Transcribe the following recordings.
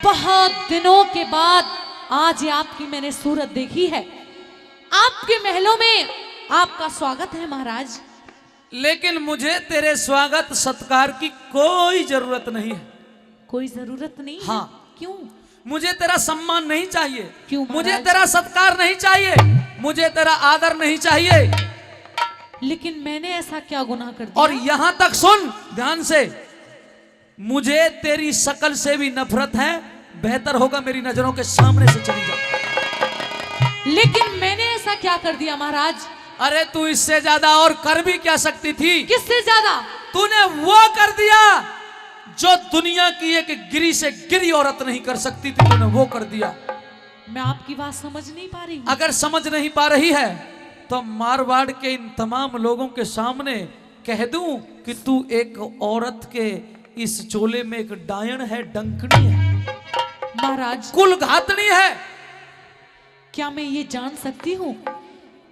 बहुत दिनों के बाद आज आपकी मैंने सूरत देखी है। आपके महलों में आपका स्वागत है महाराज। लेकिन मुझे तेरे स्वागत सत्कार की कोई जरूरत नहीं है। कोई जरूरत नहीं? हाँ। क्यों? मुझे तेरा सम्मान नहीं चाहिए। क्यों मुझे महाराज? तेरा सत्कार नहीं चाहिए। मुझे तेरा आदर नहीं चाहिए। लेकिन मैंने ऐसा क्या गुनाह कर दिया? और यहां तक सुन ध्यान से, मुझे तेरी शकल से भी नफरत है। बेहतर होगा मेरी नजरों के सामने से चली जा। लेकिन मैंने ऐसा क्या कर दिया महाराज? अरे तू इससे ज्यादा और कर भी क्या सकती थी? किससे ज्यादा? तूने वो कर दिया जो दुनिया की एक गिरी से गिरी औरत नहीं कर सकती थी। तूने वो कर दिया। मैं आपकी बात समझ नहीं पा रही हूँ। अगर समझ नहीं पा रही है तो मारवाड़ के इन तमाम लोगों के सामने कह दूं कि तू एक औरत के इस चोले में एक डायन है, डंकनी है, महाराज कुल घातनी है। क्या मैं ये जान सकती हूँ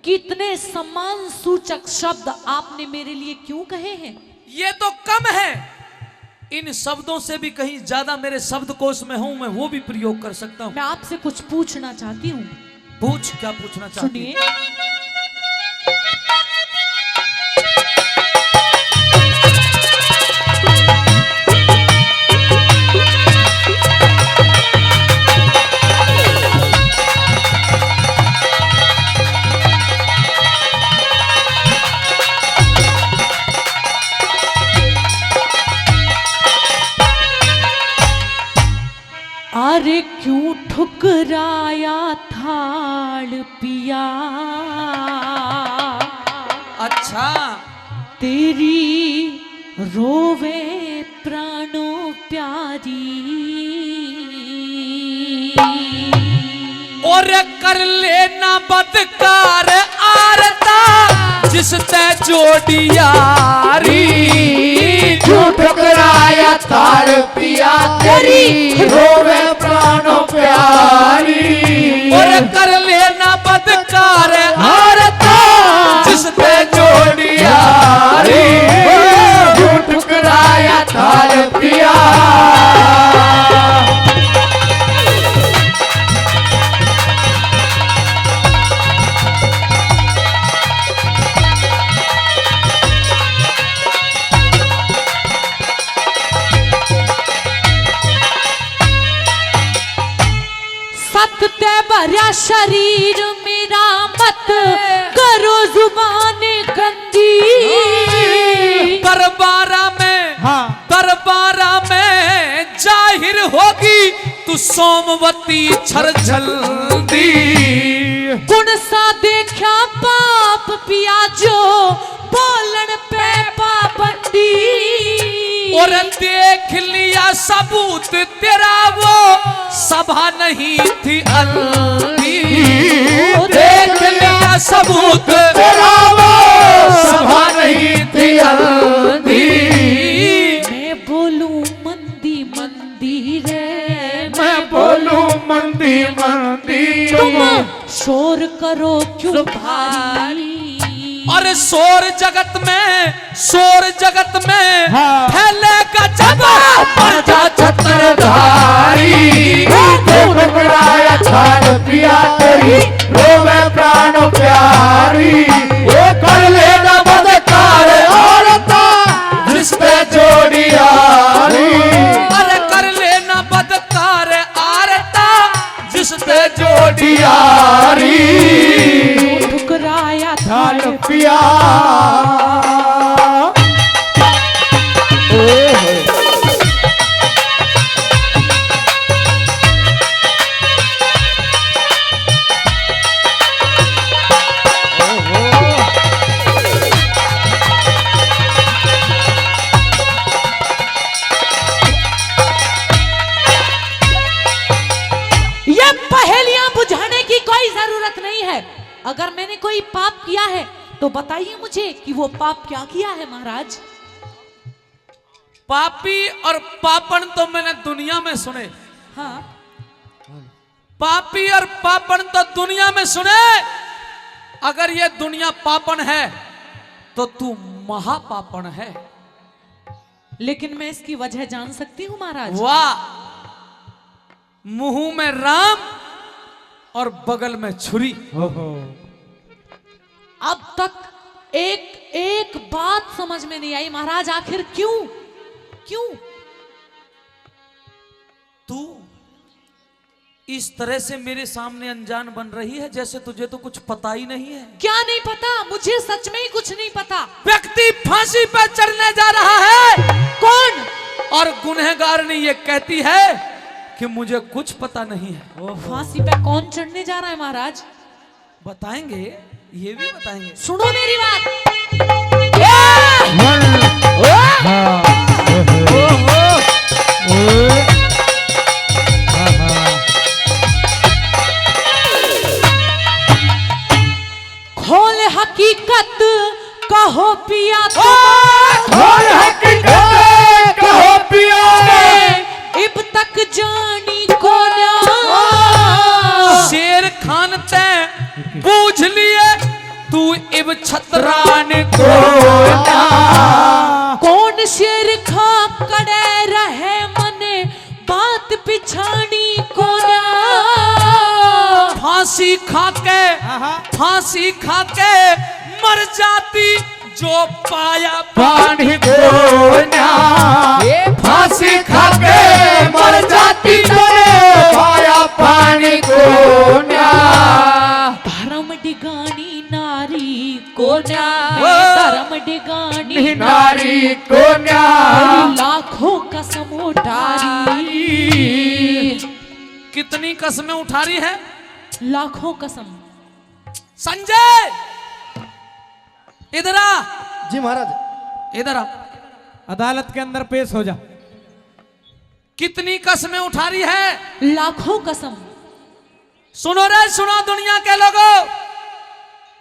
कितने सम्मान सूचक शब्द आपने मेरे लिए क्यों कहे हैं? ये तो कम है, इन शब्दों से भी कहीं ज्यादा मेरे शब्दकोश में हूं, मैं वो भी प्रयोग कर सकता हूं। मैं आपसे कुछ पूछना चाहती हूँ। पूछ, क्या पूछना चाहती है? सुनिए। अरे क्यों ठुकराया थाल पिया? अच्छा, तेरी रोवे प्राणों प्यारी। और कर लेना बदकार आरता जिसते जोड़ी यारी। क्यों ठुकराया थाल पिया तेरी रोवे प्राणों प्यारी। और कर लेना बदकार आरता जिसते जोड़ी यारी। क्यों ठुकराया थाल पिया। सत्य भरा शरीर मेरा मत करो जुबान गंदी। दरबारा में जाहिर होगी तू सोमवती छरझल्दी। गुण सा देखा पाप पिया जो बोलन पे पाबंदी। और देख लिया सबूत तेरा वो सभा नहीं थी अंधी। देख लिया सबूत तेरा वो सभा नहीं थी अंधी। मैं बोलूं मंदी मंदी रे। मैं बोलूं मंदी मंदी। तुम शोर करो क्यों भारी? और शोर जगत में हाँ। फैलेगा जब पंजा छत्रधारी। ठुकराया थाल पिया तेरी रोवे प्राणों प्यारी। वो कर लेना बदकार औरता जिसपे जोड़ी यारी। अरे कर लेना बदकार आरता जिसपे जोड़ी यारी। ठुकराया थाल पिया। ये पहेलियां बुझाने की कोई जरूरत नहीं है। अगर मैंने कोई पाप किया है तो बताइए मुझे कि वो पाप क्या किया है महाराज? पापी और पापण तो मैंने दुनिया में सुने। हाँ। पापी और पापण तो दुनिया में सुने। अगर ये दुनिया पापण है तो तू महापापण है। लेकिन मैं इसकी वजह जान सकती हूँ महाराज? वाह, मुंह में राम और बगल में छुरी। ओहो। अब तक एक बात समझ में नहीं आई महाराज, आखिर क्यों क्यों तू इस तरह से मेरे सामने अनजान बन रही है जैसे तुझे तो कुछ पता ही नहीं है। क्या नहीं पता? मुझे सच में ही कुछ नहीं पता। व्यक्ति फांसी पर चढ़ने जा रहा है, कौन? और गुनहगार ने ये कहती है कि मुझे कुछ पता नहीं है। फांसी पे कौन चढ़ने जा रहा है महाराज? बताएंगे, ये भी बताएंगे। सुनो मेरी बात। खोल हकीकत कहो पिया, खोल हकीकत कहो पिया, इब तक जानी को ना। शेर खान ते बूझ लिए तू इब छतरान को ना। कौन शेर खा कड़े रहे मने बात पिछानी को ना। फांसी खा के मर जाती जो पाया पानी को ना। फांसी खा के मर जाती तो पाया पानी को ना। धर्म डिगानी नारी को ना, धर्म डिगानी नारी को ना। लाखों कसम उठारी। कितनी कसमें उठा रही है? लाखों कसम। संजय इधर आ, जी महाराज। इधर आ। अदालत के अंदर पेश हो जा। कितनी कसमें उठा रही है? लाखों कसम। सुनो रे, सुनो दुनिया के लोगों,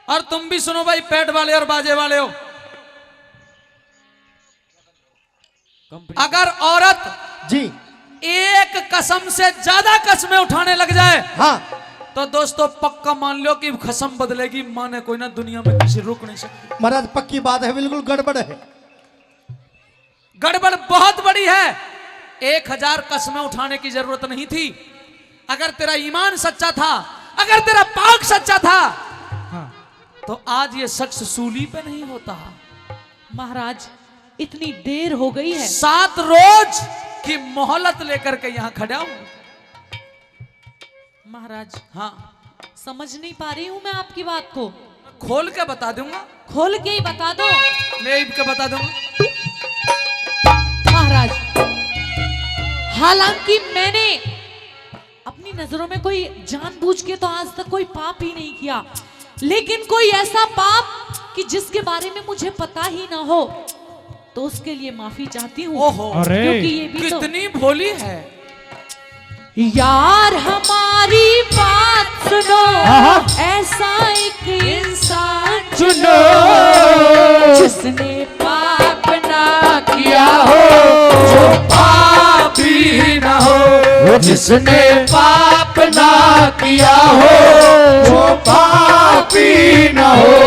और तुम भी सुनो भाई, पेट वाले और बाजे वाले हो। अगर औरत जी एक कसम से ज्यादा कसमें उठाने लग जाए, हाँ, तो दोस्तों पक्का मान लो कि कसम बदलेगी। माने कोई ना, दुनिया में किसी रुक नहीं सकती। महाराज पक्की बात है, बिल्कुल गड़बड़ है। गड़बड़ बहुत बड़ी है। 1000 कसमें उठाने की जरूरत नहीं थी। अगर तेरा ईमान सच्चा था, अगर तेरा पाक सच्चा था, हाँ। तो आज ये शख्स सूली पे नहीं होता। महाराज इतनी देर हो गई है। 7 रोज की मोहलत लेकर के यहाँ खड़ा हूं। महाराज हाँ, समझ नहीं पा रही हूं मैं आपकी बात को। खोल के बता दूंगा, खोल के ही बता दो ले के बता दूंगा। महाराज। हालांकि मैंने अपनी नजरों में कोई जानबूझ के तो आज तक कोई पाप ही नहीं किया, लेकिन कोई ऐसा पाप कि जिसके बारे में मुझे पता ही ना हो, तो उसके लिए माफी चाहती हूँ। ओहो, अरे क्योंकि ये भी तो कितनी भोली है। यार हमारी बात सुनो, ऐसा एक इंसान सुनो जिसने पाप ना किया हो, जो पापी ना हो। जिसने पाप ना किया हो, जो पापी ना हो।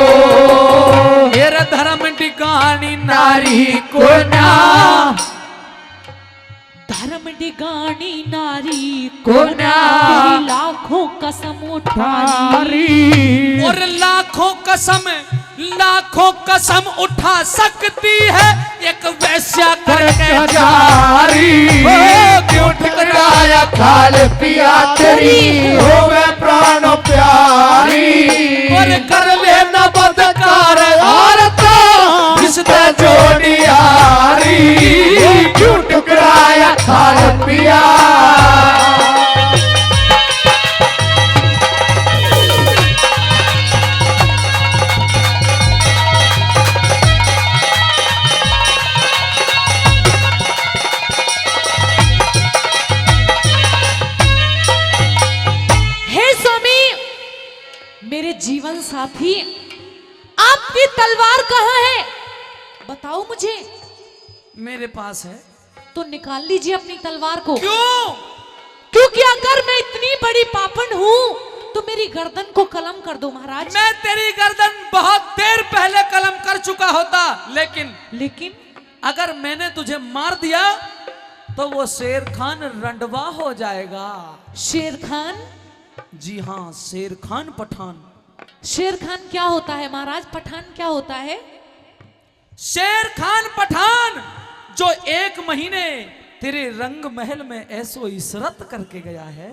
मेरा धर्म डिगानी नारी को ना। धर्म डिगानी नारी को को ना। तेरी लाखों कसम उठारी। और लाखों कसम उठा सकती है एक वैश्या करके जारी। क्यों ठुकराया खाल पिया तेरी, होवे प्राणों प्यारी। और कर लेना बदकार औरत जिसने जोड़ी यारी। क्यों ठुकराया खाल पिया। मेरे जीवन साथी, आपकी तलवार कहाँ है? बताओ मुझे। मेरे पास है। तो निकाल लीजिए अपनी तलवार को। क्यों? क्योंकि अगर मैं इतनी बड़ी पापन हूँ तो मेरी गर्दन को कलम कर दो महाराज। मैं तेरी गर्दन बहुत देर पहले कलम कर चुका होता, लेकिन लेकिन अगर मैंने तुझे मार दिया तो वो शेर खान रंडवा हो जाएगा। शेर खान? जी हाँ, शेर खान पठान। शेर खान क्या होता है महाराज? पठान क्या होता है? शेर खान पठान जो 1 महीने तेरे रंग महल में ऐसो इशरत करके गया है,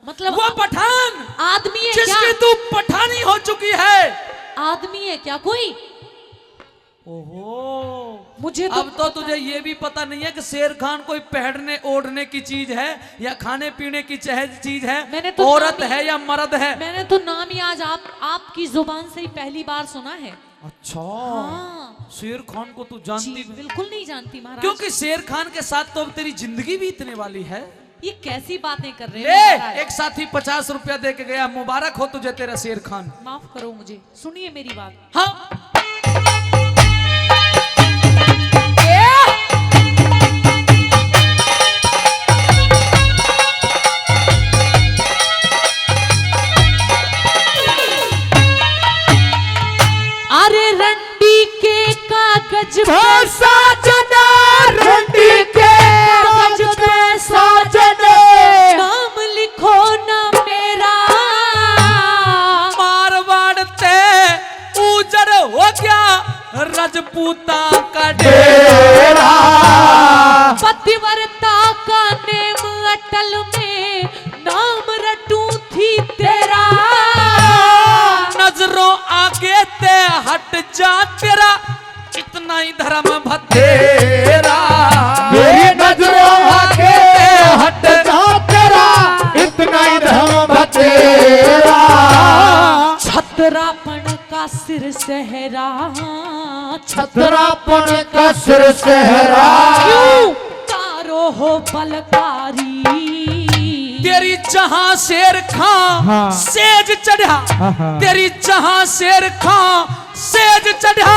मतलब वो पठान आदमी है जिसकी क्या? तू पठानी हो चुकी है। आदमी है क्या कोई? ओहो, मुझे तो अब तो तुझे ये भी पता नहीं है कि शेर खान कोई पहनने ओढ़ने की चीज है या खाने पीने की चीज मैंने है, तो औरत नाम ही- है या मर्द है। मैंने तो नाम ही आज आपकी जुबान से ही पहली बार सुना है। अच्छा, हाँ। शेर खान को तू जी, जानती भी? बिल्कुल नहीं जानती महाराज। क्योंकि शेर खान के साथ तो अब तेरी जिंदगी बीतने वाली है। ये कैसी बातें कर रहे ले, हैं महाराज? एक साथी 50 रुपया दे के गया, मुबारक हो तुझे तेरा शेर खान। माफ करो मुझे, सुनिए मेरी बात। हाँ, अरे रंडी के कागज पे साजना रंडी के कागज पे साजने नाम लिखो ना मेरा। मारवाड़ ते उजड़ हो गया रजपूता का डेरा। पतिव्रता का नेम अटल में नाम रटू थी तेरा। नजरों आगे ते हट जा तेरा इतना ही धर्म भत्ते। तेरा मेरी नजरों आगे हट जा तेरा इतना ही धर्म तेरा। छतरापन का सिर सहरा, छतरापन का सिर सहरा। क्यों तारो हो बलकारी। तेरी जहां शेर खां हाँ। सेज चढ़ा, हाँ। तेरी जहां शेर खां सेज चढ़ा,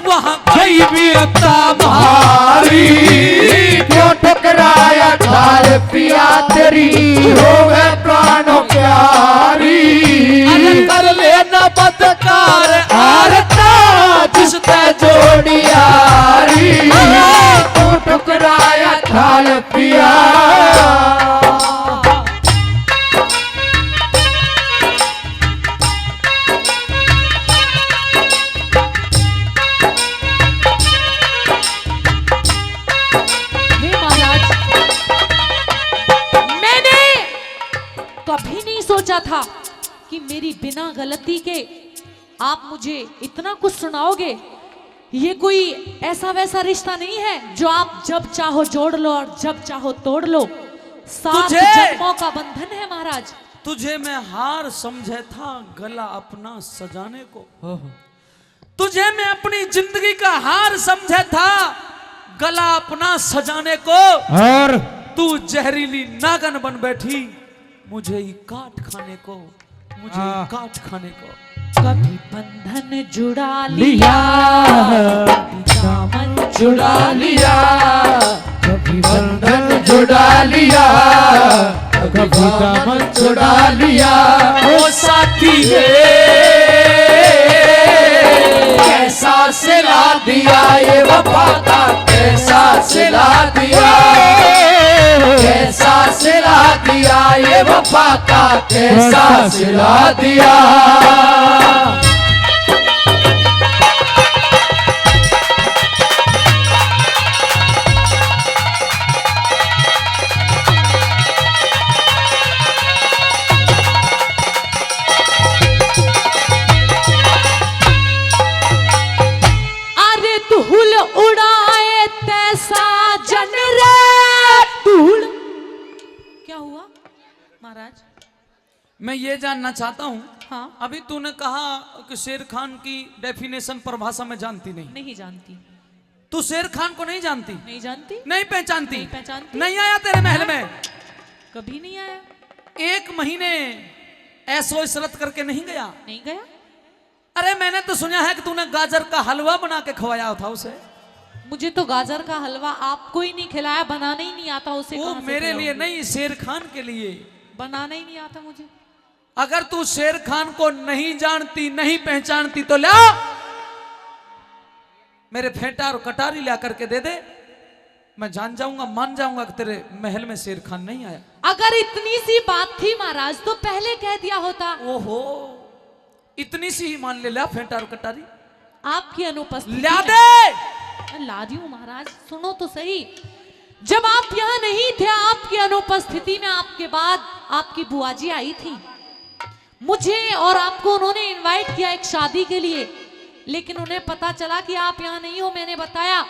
वहां कोई वीरता भारी क्यों ठुकराया ढाल पिया तेरी हो गए प्राणों प्यारी। अरे कर लेना बदकार आरता जिसते जोड़ी यारी क्यों ठुकराया ढाल पिया। हे महाराज, मैंने कभी नहीं सोचा था कि मेरी बिना गलती के आप मुझे इतना कुछ सुनाओगे। ये कोई ऐसा वैसा रिश्ता नहीं है जो आप जब चाहो जोड़ लो और जब चाहो तोड़ लो। 7 तुझे- जन्मों का बंधन है महाराज। तुझे मैं हार समझे था गला अपना सजाने को, ओहो। तुझे मैं अपनी जिंदगी का हार समझे था गला अपना सजाने को। और तू जहरीली नागन बन बैठी मुझे ही काट खाने को, मुझे ही काट खाने को। कभी बंधन जुड़ा लिया, कभी दामन जुड़ा लिया कभी बंधन जुड़ा लिया कभी दामन जुड़ा लिया। ओ साथी रे कैसा सिला दिया ये वफा का कैसा सिला दिया। कैसा सिला दिया ये वफा का कैसा सिला दिया। अरे धूल उड़ाए तैसा जन रे धूल। क्या हुआ महाराज? मैं ये जानना चाहता हूँ, हाँ। अभी तूने कहा कि शेर खान की डेफिनेशन परिभाषा में जानती नहीं। नहीं जानती। तू शेर खान को नहीं जानती, नहीं जानती, नहीं पहचानती, नहीं पहचानती। नहीं आया तेरे महल में, कभी नहीं आया, 1 महीने ऐसो इशरत करके नहीं गया। नहीं गया। अरे मैंने तो सुना है कि तूने गाजर का हलवा बना के खवाया था उसे। मुझे तो गाजर का हलवा आपको ही नहीं खिलाया, बनाना ही नहीं आता उसे। वो कहाँ से मेरे लिए खिलाऊंगी? नहीं, शेर खान के लिए। बनाना ही नहीं आता मुझे। अगर तू शेर खान को नहीं जानती, नहीं पहचानती तो ला मेरे फेंटा और कटारी ला करके दे दे, मैं जान जाऊंगा, मान जाऊंगा कि तेरे महल में शेर खान नहीं आया। अगर इतनी सी बात थी महाराज तो पहले कह दिया होता। ओहो, इतनी सी ही मान ले, ला फेंटा और कटारी आपकी अनुपस्थिति ला में- दे। मैं ला दी हूं महाराज, सुनो तो सही। जब आप यहाँ नहीं थे, आपकी अनुपस्थिति में आपके बाद आपकी बुआ जी आई थी। मुझे और आपको उन्होंने इनवाइट किया एक शादी के लिए, लेकिन उन्हें पता चला कि आप यहाँ नहीं हो। मैंने बताया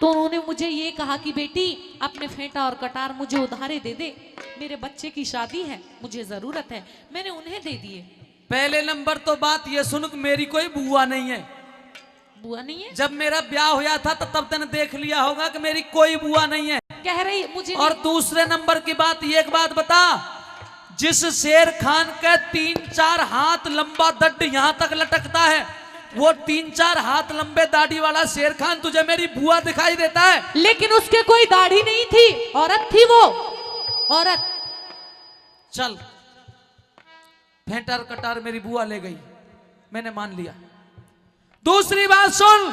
तो उन्होंने मुझे ये कहा कि बेटी अपने फेंटा और कटार मुझे उधारे दे दे, मेरे बच्चे की शादी है, मुझे जरूरत है। मैंने उन्हें दे दिए। पहले नंबर तो बात ये सुन कि मेरी कोई बुआ नहीं है। बुआ नहीं है? जब मेरा ब्याह हुआ था तो तब तूने देख लिया होगा कि मेरी कोई बुआ नहीं है। कह रही मुझे और दूसरे नंबर की बात, ये एक बात बता, जिस शेर खान का 3-4 हाथ लंबा दड्ड यहां तक लटकता है, वो 3-4 हाथ लंबे दाढ़ी वाला शेर खान तुझे मेरी बुआ दिखाई देता है? लेकिन उसके कोई दाढ़ी नहीं थी, औरत थी वो, औरत। चल, फेंटर कटार मेरी बुआ ले गई, मैंने मान लिया। दूसरी बात सुन,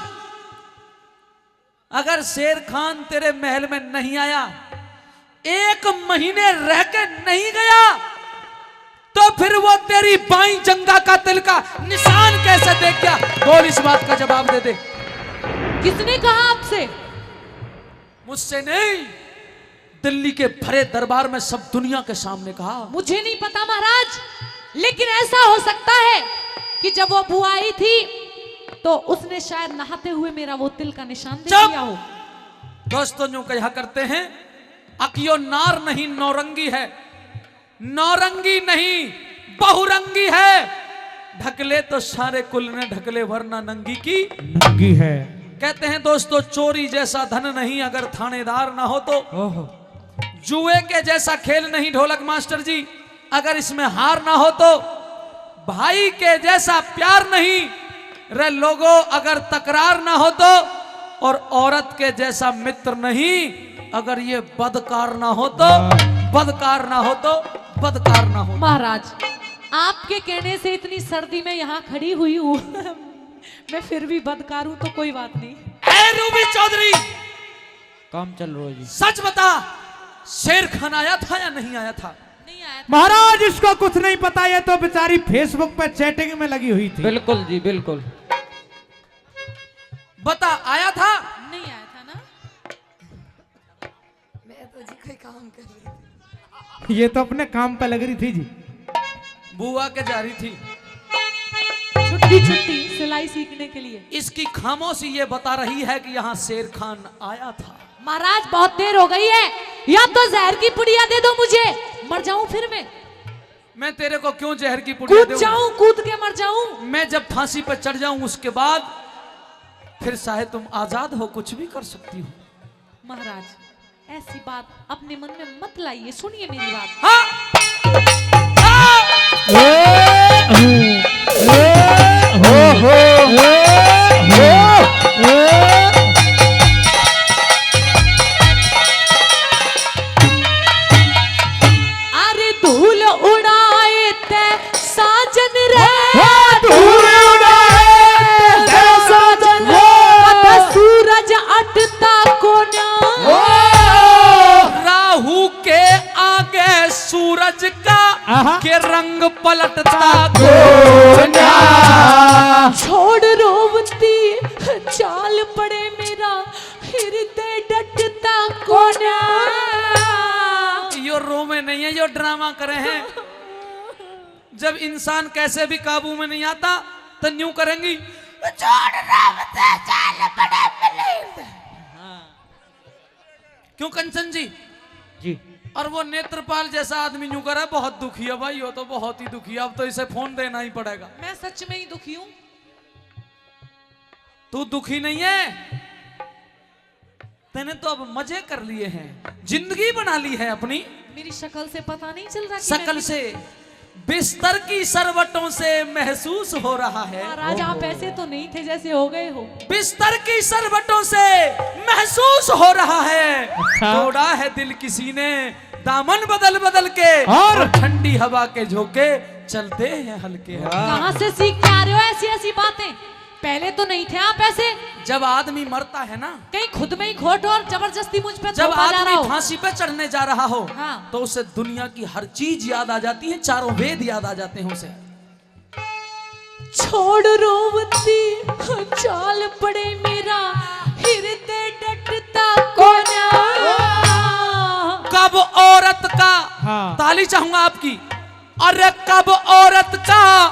अगर शेर खान तेरे महल में नहीं आया, 1 महीने रह के नहीं गया, तो फिर वो तेरी बाई जंगा का तिल का निशान कैसे देख गया? बोल, इस बात का जवाब दे दे। किसने कहा आपसे? मुझसे नहीं, दिल्ली के भरे दरबार में सब दुनिया के सामने कहा। मुझे नहीं पता महाराज, लेकिन ऐसा हो सकता है कि जब वो बुआ आई थी तो उसने शायद नहाते हुए मेरा वो तिल का निशान देख चुप! लिया हो। दोस्तों जो कहा करते हैं, अकियो नार नहीं नौरंगी है, नौरंगी नहीं बहुरंगी है। ढकले तो सारे कुल ने ढकले, वरना नंगी की नंगी है। कहते हैं दोस्तों, चोरी जैसा धन नहीं अगर थानेदार ना हो तो। ओहो, जुए के जैसा खेल नहीं ढोलक मास्टर जी अगर इसमें हार ना हो तो। भाई के जैसा प्यार नहीं रे लोगों अगर तकरार ना हो तो। और औरत के जैसा मित्र नहीं अगर ये बदकार ना हो तो। बदकार ना हो तो, बदकार ना हो। महाराज, आपके कहने से इतनी सर्दी में यहाँ खड़ी हुई हूँ मैं फिर भी बदकार हूँ तो कोई बात नहीं। ए रूबी चौधरी, काम चल रहा है जी। सच बता, शेर खान आया था या नहीं आया था? नहीं आया था। महाराज इसको कुछ नहीं पता, ये तो बेचारी फेसबुक पर चैटिंग में लगी हुई थी। बिल्कुल जी बिल्कुल। बता, आया था? नहीं आया था ना? मैं तो जी कोई काम कर रही थी। ये तो अपने काम पे लग रही थी जी। बुआ के जा रही थी छुट्टी सिलाई सीखने के लिए। इसकी खामोशी ये बता रही है कि यहाँ शेर खान आया था। महाराज बहुत देर हो गई है, या तो जहर की पुड़िया दे दो मुझे, मर जाऊं फिर मैं तेरे को क्यों जहर की पुड़िया कूद दूं? जाऊं, कूद के मर जाऊं। मैं जब फांसी पर चढ़ जाऊं उसके बाद फिर चाहे तुम आजाद हो, कुछ भी कर सकती हो। महाराज ऐसी बात अपने मन में मत लाइए, सुनिए मेरी बात। हाँ? अरे धूल उड़ाए ते साजन रे, साजन पता सूरज अटता को ना। राहु के आगे सूरज का आहा। के रंग पलटता छोड़ रोवती चाल पड़े मेरा हृदय डटता को ना। यो रो में नहीं है, यो ड्रामा करे हैं। जब इंसान कैसे भी काबू में नहीं आता तो न्यू करेंगी, क्यों कंचन जी? जी और वो नेत्रपाल जैसा आदमी न्यू करे, बहुत दुखी है भाई, वो तो बहुत ही दुखी है। अब तो इसे फोन देना ही पड़ेगा। मैं सच में ही दुखी हूँ। तू दुखी नहीं है, तूने तो अब मजे कर लिए हैं, जिंदगी बना ली है अपनी। मेरी शक्ल से पता नहीं चल रहा कि शकल मैं से, बिस्तर की सरवटों से महसूस हो रहा है। महाराज आप ऐसे तो नहीं थे जैसे हो गए हो। बिस्तर की सरवटों से महसूस हो रहा है। अच्छा। तोड़ा है दिल किसी ने दामन बदल बदल के, और ठंडी हवा के झोंके चलते हैं हल्के। कहाँ से सीख के आ रहे हो ऐसी ऐसी बातें? पहले तो नहीं थे आप ऐसे। जब आदमी मरता है ना, कहीं खुद में ही खोट और जबरदस्ती मुझ पे जब थोपा जा रहा आदमी हो। फांसी पे चढ़ने जा रहा हो, हाँ। तो उसे दुनिया की हर चीज याद आ जाती है, चारों वेद याद आ जाते हैं उसे। छोड़ रोवती चाल पड़े मेरा हृदय डटता कोना। कब औरत का, हाँ। ताली चाहूंगा आपकी, अरे कब औरत का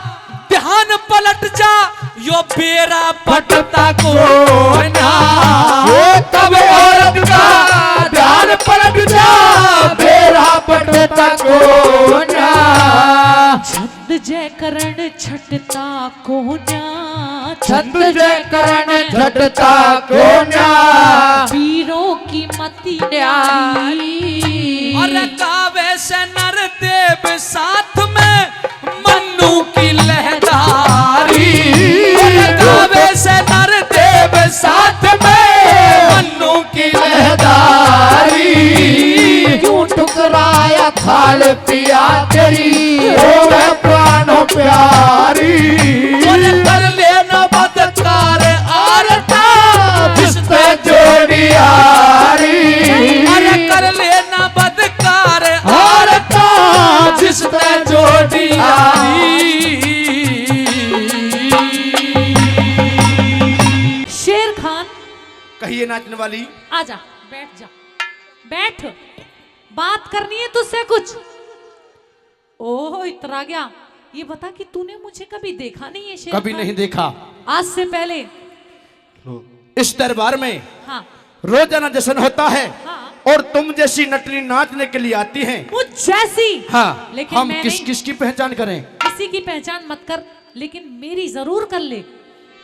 ध्यान पलट जा, यो बेरा पटता को ना। तब औरत का ध्यान पलट जा, बेरा पटता को ना। छंद जय करण छटता कोना। छंद जय करण झटता को ना। वीरों की मति न्यारी। अरे कावे से नर देव साथ में मन्नू की लहदारी। अरे कावे से नर देव साथ में मन्नू की लहदारी। क्यों ठुकराया थाल पिया तेरी, होवे प्राणों प्यारी। अरे कर लेना बदकार आरता, जिसपे जोड़ी यारी। अरे कर लेना बदकार हारता जिसपे जोड़ी शेर खान कहिए नाचने वाली। आजा, बैठ जा, बैठ, बात करनी है तुझसे कुछ। ओह इतरा गया। ये बता कि तूने मुझे कभी देखा नहीं है शेर कभी खान? नहीं देखा। आज से पहले। इस दरबार में हाँ रोजाना जश्न होता है, हाँ। और तुम जैसी नटनी नाचने के लिए आती हैं। मुझ जैसी। हाँ, लेकिन हम मैं किस नहीं- किस की पहचान करें? किसी की पहचान मत कर, लेकिन मेरी जरूर कर ले,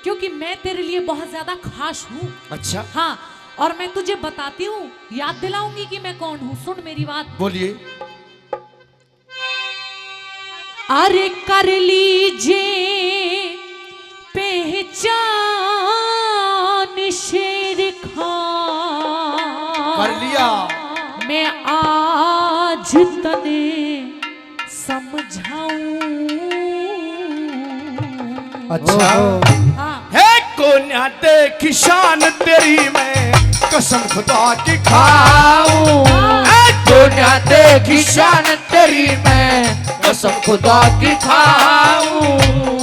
क्योंकि मैं तेरे लिए बहुत ज्यादा खास हूँ। अच्छा, हाँ, और मैं तुझे बताती हूँ, याद दिलाऊंगी कि मैं कौन हूँ। सुन मेरी बात। बोलिए। अरे कर लीजिए पहचान शेर खान। कर लिया। मैं आज तने समझाऊं। अच्छा, हाँ। है कोन्या देखी शान तेरी, मैं कसम खुदा की खाऊं। दुनिया देखी शान तेरी, मैं कसम खुदा की खाऊं।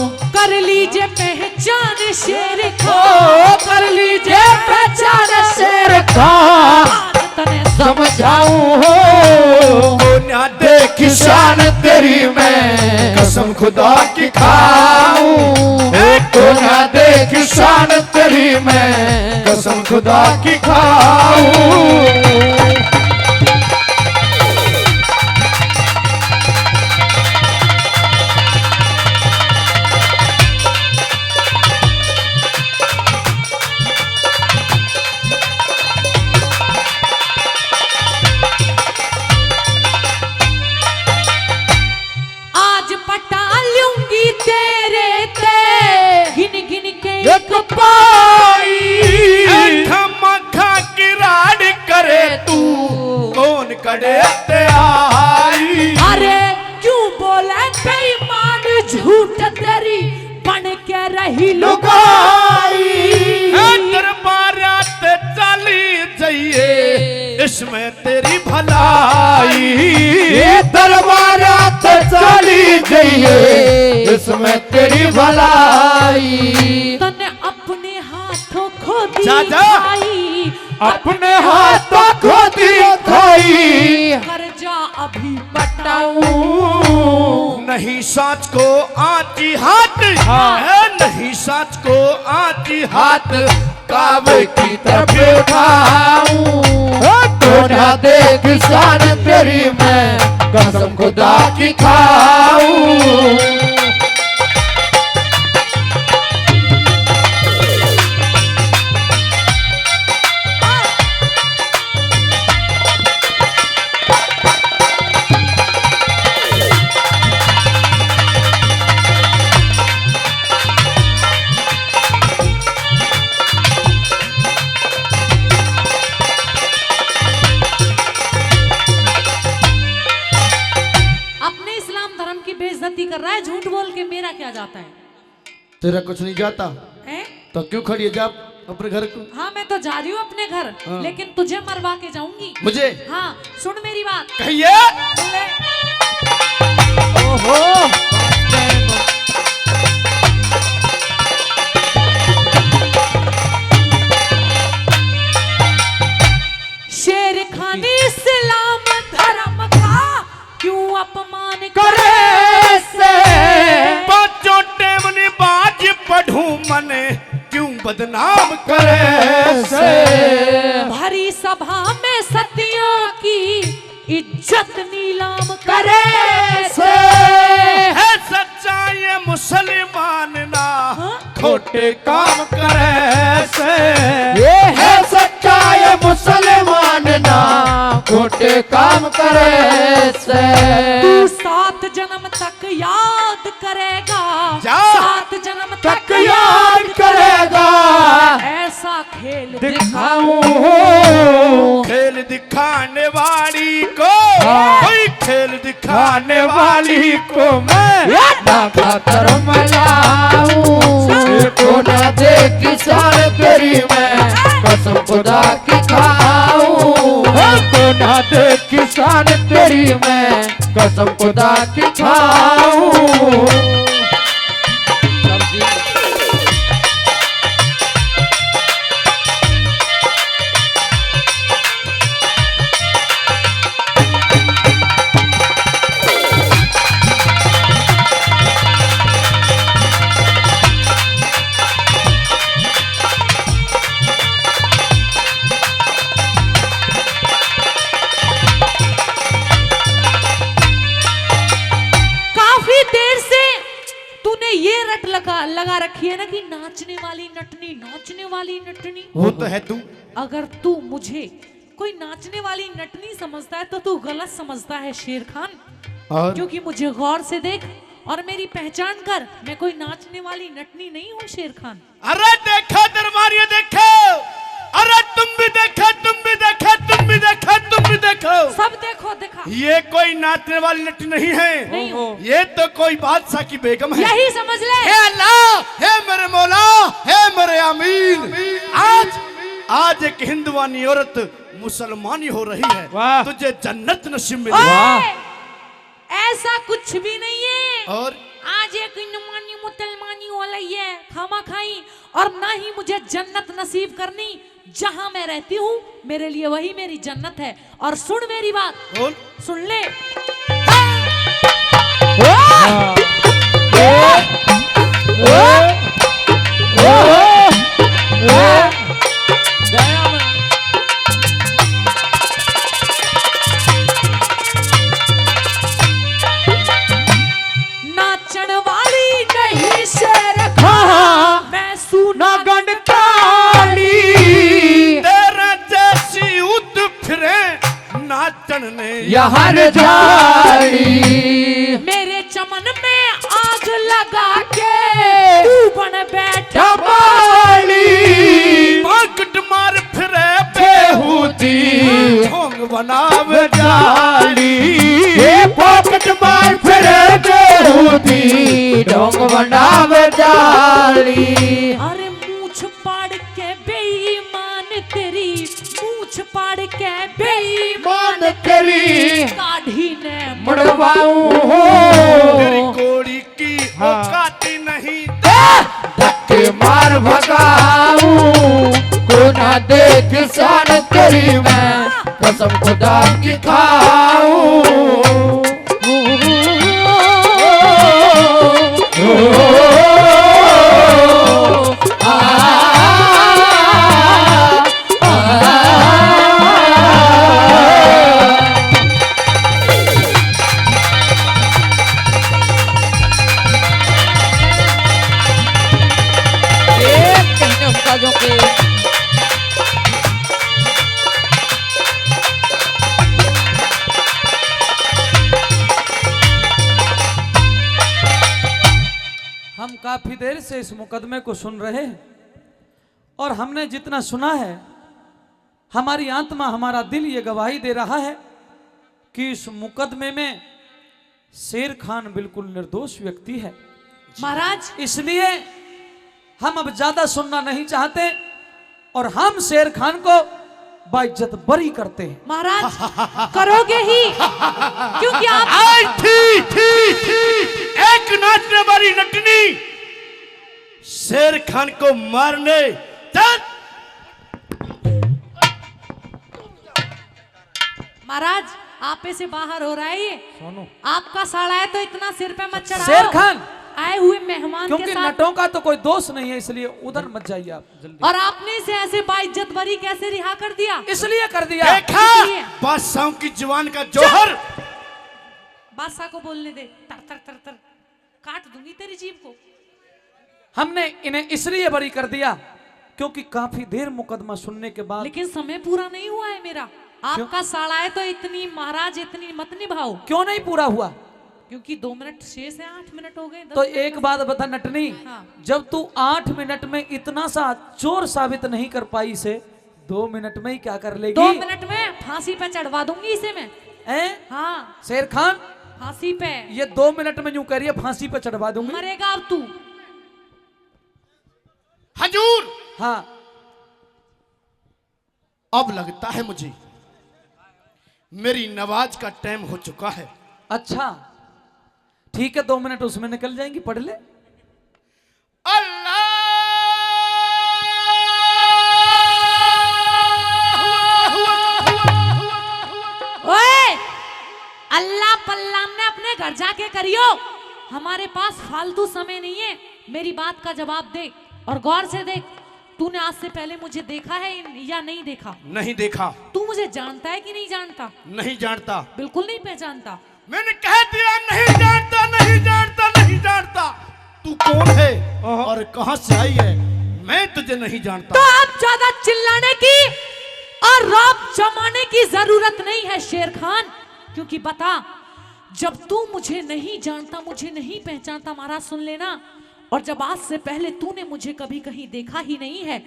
कर लीजिए पहचान शेर ओ खान। कर लीजिए पहचान शेर खान, आज तने समझाऊं हो। कोन्या देखी शान तेरी, मैं कसम खुदा की खाऊं। दुनिया देखी शान तेरी, मैं कसम खुदा की खाऊं। आज पटा लूंगी तेरे ते गिन गिन के एक पाई मखा की राड करे तू, कौन करे ते आई। अरे क्यों बोले बेईमान झूठ तेरी बन के रही लुगाई। दरबारात चली जाइए, इसमें तेरी भलाई। ये दरबारात चली जाइए, इसमें तेरी भलाई। तने अपने हाथों खो दी जा, जा। खाई। अपने हाथों को दी खाई। कर जा अभी नहीं साच को आती हाथ, है नहीं साच को आती हाथ। काबे की तरफ उठाऊं। दुनिया देख शान तेरी, मैं कसम खुदा की खाऊं। बेइज्जती कर रहा है, झूठ बोल के मेरा क्या जाता है? तेरा कुछ नहीं जाता। हैं? तो क्यों खड़ी है, जा अपने घर को। हाँ मैं तो जा रही हूँ अपने घर, हाँ। लेकिन तुझे मरवा के जाऊंगी। मुझे हाँ सुन मेरी बात। कहिए। सुन ले। ओहो शेर खान इस्लाम धर्म का क्यों अपमान करे से बच्चों टेमनी बाज पढ़ूं मने क्यों बदनाम करे से भरी सभा में सतियों की इज्जत नीलाम करे से है सच्चा ये मुसलमान ना हाँ? खोटे काम करे से। ये है सच्चा ये मुसलमान ना खोटे काम करे से तू 7 जन्म तक याद करेगा, जा। 7 जन्म तक याद करेगा ऐसा खेल दिखाऊं खेल दिखाने वाली को हाँ। कोई खेल खाने वाली को मैं ना खातर मलाऊं को ना दे किसान तेरी मैं कसम खुदा की खाऊं को ना दे किसान तेरी मैं कसम खुदा की खाऊं। काफी देर से तूने ये रट लगा रखी है ना कि नाचने वाली नटनी। वो तो है तू। अगर तू मुझे कोई नाचने वाली नटनी समझता है तो तू गलत समझता है शेर खान, और क्योंकि मुझे गौर से देख और मेरी पहचान कर, मैं कोई नाचने वाली नटनी नहीं हूँ शेर खान। अरे देखो दरबारिया देखो, अरे तुम भी देखो, तुम भी देखो, तुम भी देखो, तुम भी देखो, सब देखो देखा। ये कोई नाचने वाली नटी नहीं है, नहीं हूँ। ये तो कोई बादशाह की बेगम है। यही समझ ले। हे अल्लाह, हे मेरे मौला, हे मेरे अमीन। आज एक हिंदुवानी औरत मुसलमानी हो रही है, वाह। तुझे जन्नत नसीब मिली। ओए, ऐसा कुछ भी नहीं है। और आज एक हिंदुवानी मुसलमानी हो रही है खामा खाई, और ना ही मुझे जन्नत नसीब करनी। जहां मैं रहती हूँ मेरे लिए वही मेरी जन्नत है। और सुन मेरी बात, बोल। सुन ले। नाचन वाली नहीं शेर खान, मैं सुना गणताली तेरा जैसी उद फिरे नाचन ने यहर झाड़ी मेरे चमन में आग लगा के तू बन बैठा टमाली पकड़ मार फिरे बेहूदी ढोंग बनावे जाली ये पॉकेट मार फिरे बेहूदी ढोंग बनावे जाली। अरे मूछ पाड़ के बेईमान तेरी, मूछ पाड़ के बेईमान मान तेरी काढ़ी ने मुड़वाऊं तेरी कोड़ी की औकाती नहीं। धक्के मार भगाऊं को ना दे किसान तेरी मैं कसम खुदा की खाऊं। हम काफी देर से इस मुकदमे को सुन रहे हैं और हमने जितना सुना है, हमारी आत्मा, हमारा दिल ये गवाही दे रहा है कि इस मुकदमे में शेर खान बिल्कुल निर्दोष व्यक्ति है। महाराज इसलिए हम अब ज्यादा सुनना नहीं चाहते और हम शेर खान को बाइज्जत बरी करते हैं। महाराज करोगे ही, क्योंकि आप आई थी एक नाचने वाली नटनी शेर खान को मारने महाराज आपे से बाहर हो रहा है ये। आपका साड़ा है तो इतना सिर पे मत चढ़ाओ। शेर खान आए हुए मेहमान के क्योंकि साथ नटों का तो कोई दोष नहीं है, इसलिए उधर मत जाइए आप जल्दी। और आपने इसे ऐसे बाइज्जत बरी कैसे रिहा कर दिया? इसलिए कर दिया। देखा इसलिए। बादशाहों की जवान का जौहर। बादशाह को बोलने दे, तर तर तर तर काट दूंगी तेरी जीभ को। हमने इन्हें इसलिए बरी कर दिया क्योंकि काफी देर मुकदमा सुनने के बाद। लेकिन समय पूरा नहीं हुआ है मेरा। आपका साड़ा है तो इतनी महाराज इतनी मत निभाओ। क्यों नहीं पूरा हुआ? क्योंकि 2 मिनट 6 से 8 मिनट हो गए। 10 तो मिनट एक बात बता नटनी, हाँ। जब तू 8 मिनट में इतना सा चोर साबित नहीं कर पाई इसे, 2 मिनट में ही क्या कर लेगी? 2 मिनट में फांसी पे चढ़वा दूंगी इसे मैं। हाँ शेर खान फांसी पे। ये 2 मिनट में यूं कह रही है फांसी पे चढ़वा दूंगी। मरेगा अब तू। हजूर हाँ अब लगता है मुझे मेरी नवाज का टाइम हो चुका है। अच्छा ठीक है, 2 मिनट उसमें निकल जाएंगी, पढ़ ले। ओए अल्लाह पल्ला ने अपने घर जाके करियो, हमारे पास फालतू समय नहीं है। मेरी बात का जवाब दे और गौर से देख। तूने आज से पहले मुझे देखा है या नहीं देखा? नहीं देखा। तू मुझे जानता है कि नहीं जानता? नहीं जानता। बिल्कुल नहीं पहचानता। मैंने कह दिया नहीं जानता नहीं जानता नहीं जानता। तू कौन है और कहां से आई है मैं तुझे नहीं जानता। तो आप ज्यादा चिल्लाने की और रौब जमाने की जरूरत नहीं है शेर खान। क्योंकि बता, जब तू मुझे नहीं जानता, मुझे नहीं पहचानता, महाराज सुन लेना, और जब आज से पहले तूने मुझे कभी कहीं देखा ही नहीं है,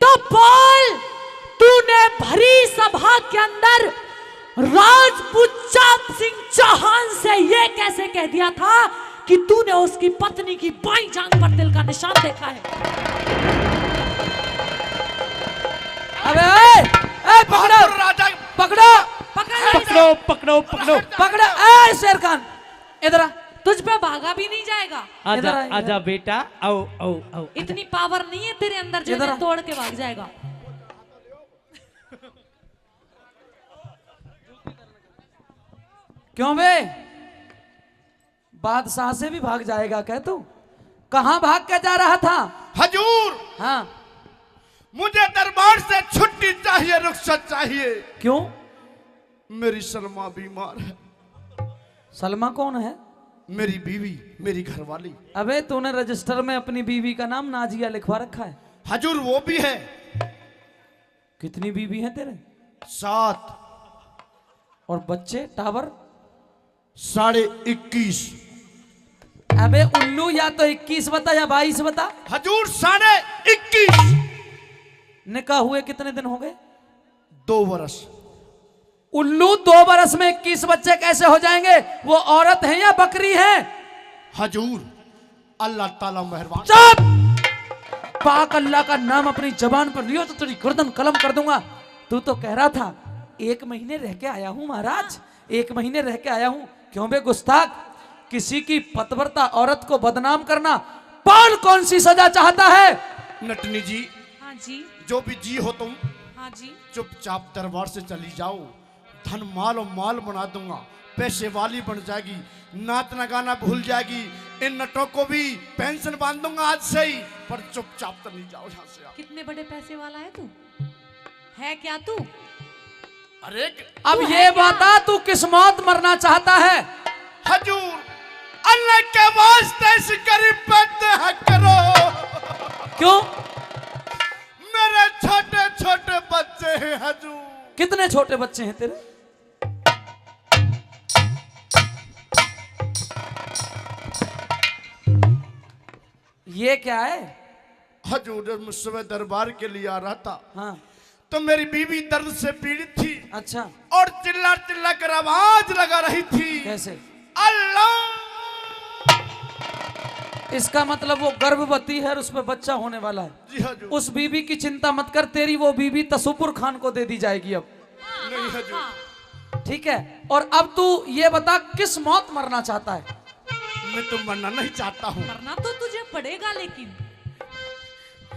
तो बोल तूने भरी सभा के अंदर राजपूत चाँद सिंह चौहान से ये कैसे कह दिया था कि तूने उसकी पत्नी की बाईं जांघ पर तिल का निशान देखा है? अबे पकड़ो राजा पकड़ो पकड़ो पकड़ो पकड़ो। पकड़ो। शेर खान इधर आ। तुझ पे भागा भी नहीं जाएगा। आजा इधर आ, आजा बेटा, आओ आओ आओ। इतनी पावर नहीं है तेरे अंदर जो इधर इन्हें आ। तोड़ के भाग जाएगा। क्यों बे, बादशाह से भी भाग जाएगा क्या तू? कहां भाग के जा रहा था? हजूर हाँ मुझे दरबार से छुट्टी चाहिए, रुखसत चाहिए। क्यों? मेरी सलमा बीमार है। सलमा कौन है? मेरी बीवी, मेरी घरवाली। अबे तूने रजिस्टर में अपनी बीवी का नाम नाजिया लिखवा रखा है। हजूर वो भी है। कितनी बीवी है तेरे? 7। और बच्चे टावर? 21.5। अबे उल्लू, या तो 21 बता या 22 बता। हजूर 21.5। निकाह हुए कितने दिन हो गए? 2 वर्ष। उल्लू, 2 बरस में 21 बच्चे कैसे हो जाएंगे? वो औरत है या बकरी है? हजूर अल्लाह ताला मेहरबान। चुप! पाक अल्लाह का नाम अपनी जबान पर लियो तो तेरी गर्दन कलम कर दूंगा। तू तो कह रहा था 1 महीने रह के आया हूं महाराज, 1 महीने रह के आया हूं। क्यों बे गुस्ताख, किसी की पतव्रता औरत को बदनाम करना पाल कौन सी सजा चाहता है? नटनी जी, हाँ जी, जो भी जी हो तुम, हाँ जी। चुपचाप दरबार से चली जाओ। धन माल और माल बना दूंगा, पैसे वाली बन जाएगी, नाचना गाना भूल जाएगी। इन नटों को भी पेंशन बांध दूंगा आज से ही। पर चुपचाप तो नहीं जाओ यहाँ से। कितने बड़े पैसे वाला है तू? है क्या तू? अरे अब तू ये है क्या? बता, तू किस मौत मरना चाहता है? हजूर अल्लाह के वास्ते इस गरीब पे दया करो। क्यों? मेरे छोटे छोटे बच्चे हैं हजूर। कितने छोटे बच्चे हैं तेरे? ये क्या है? हजूर जब मैं सुबह दरबार के लिए आ रहा था हाँ तो मेरी बीवी दर्द से पीड़ित थी अच्छा, और चिल्ला चिल्ला कर आवाज लगा रही थी। कैसे? अल्लाह इसका मतलब वो गर्भवती है और उस पर बच्चा होने वाला है। जी हाँ जो उस बीबी की चिंता मत कर, तेरी वो बीबी तसुपुर खान को दे दी जाएगी अब। नहीं है जो ठीक है, और अब तू ये बता किस मौत मरना चाहता है? मैं तो मरना नहीं चाहता हूँ। मरना तो तुझे पड़ेगा, लेकिन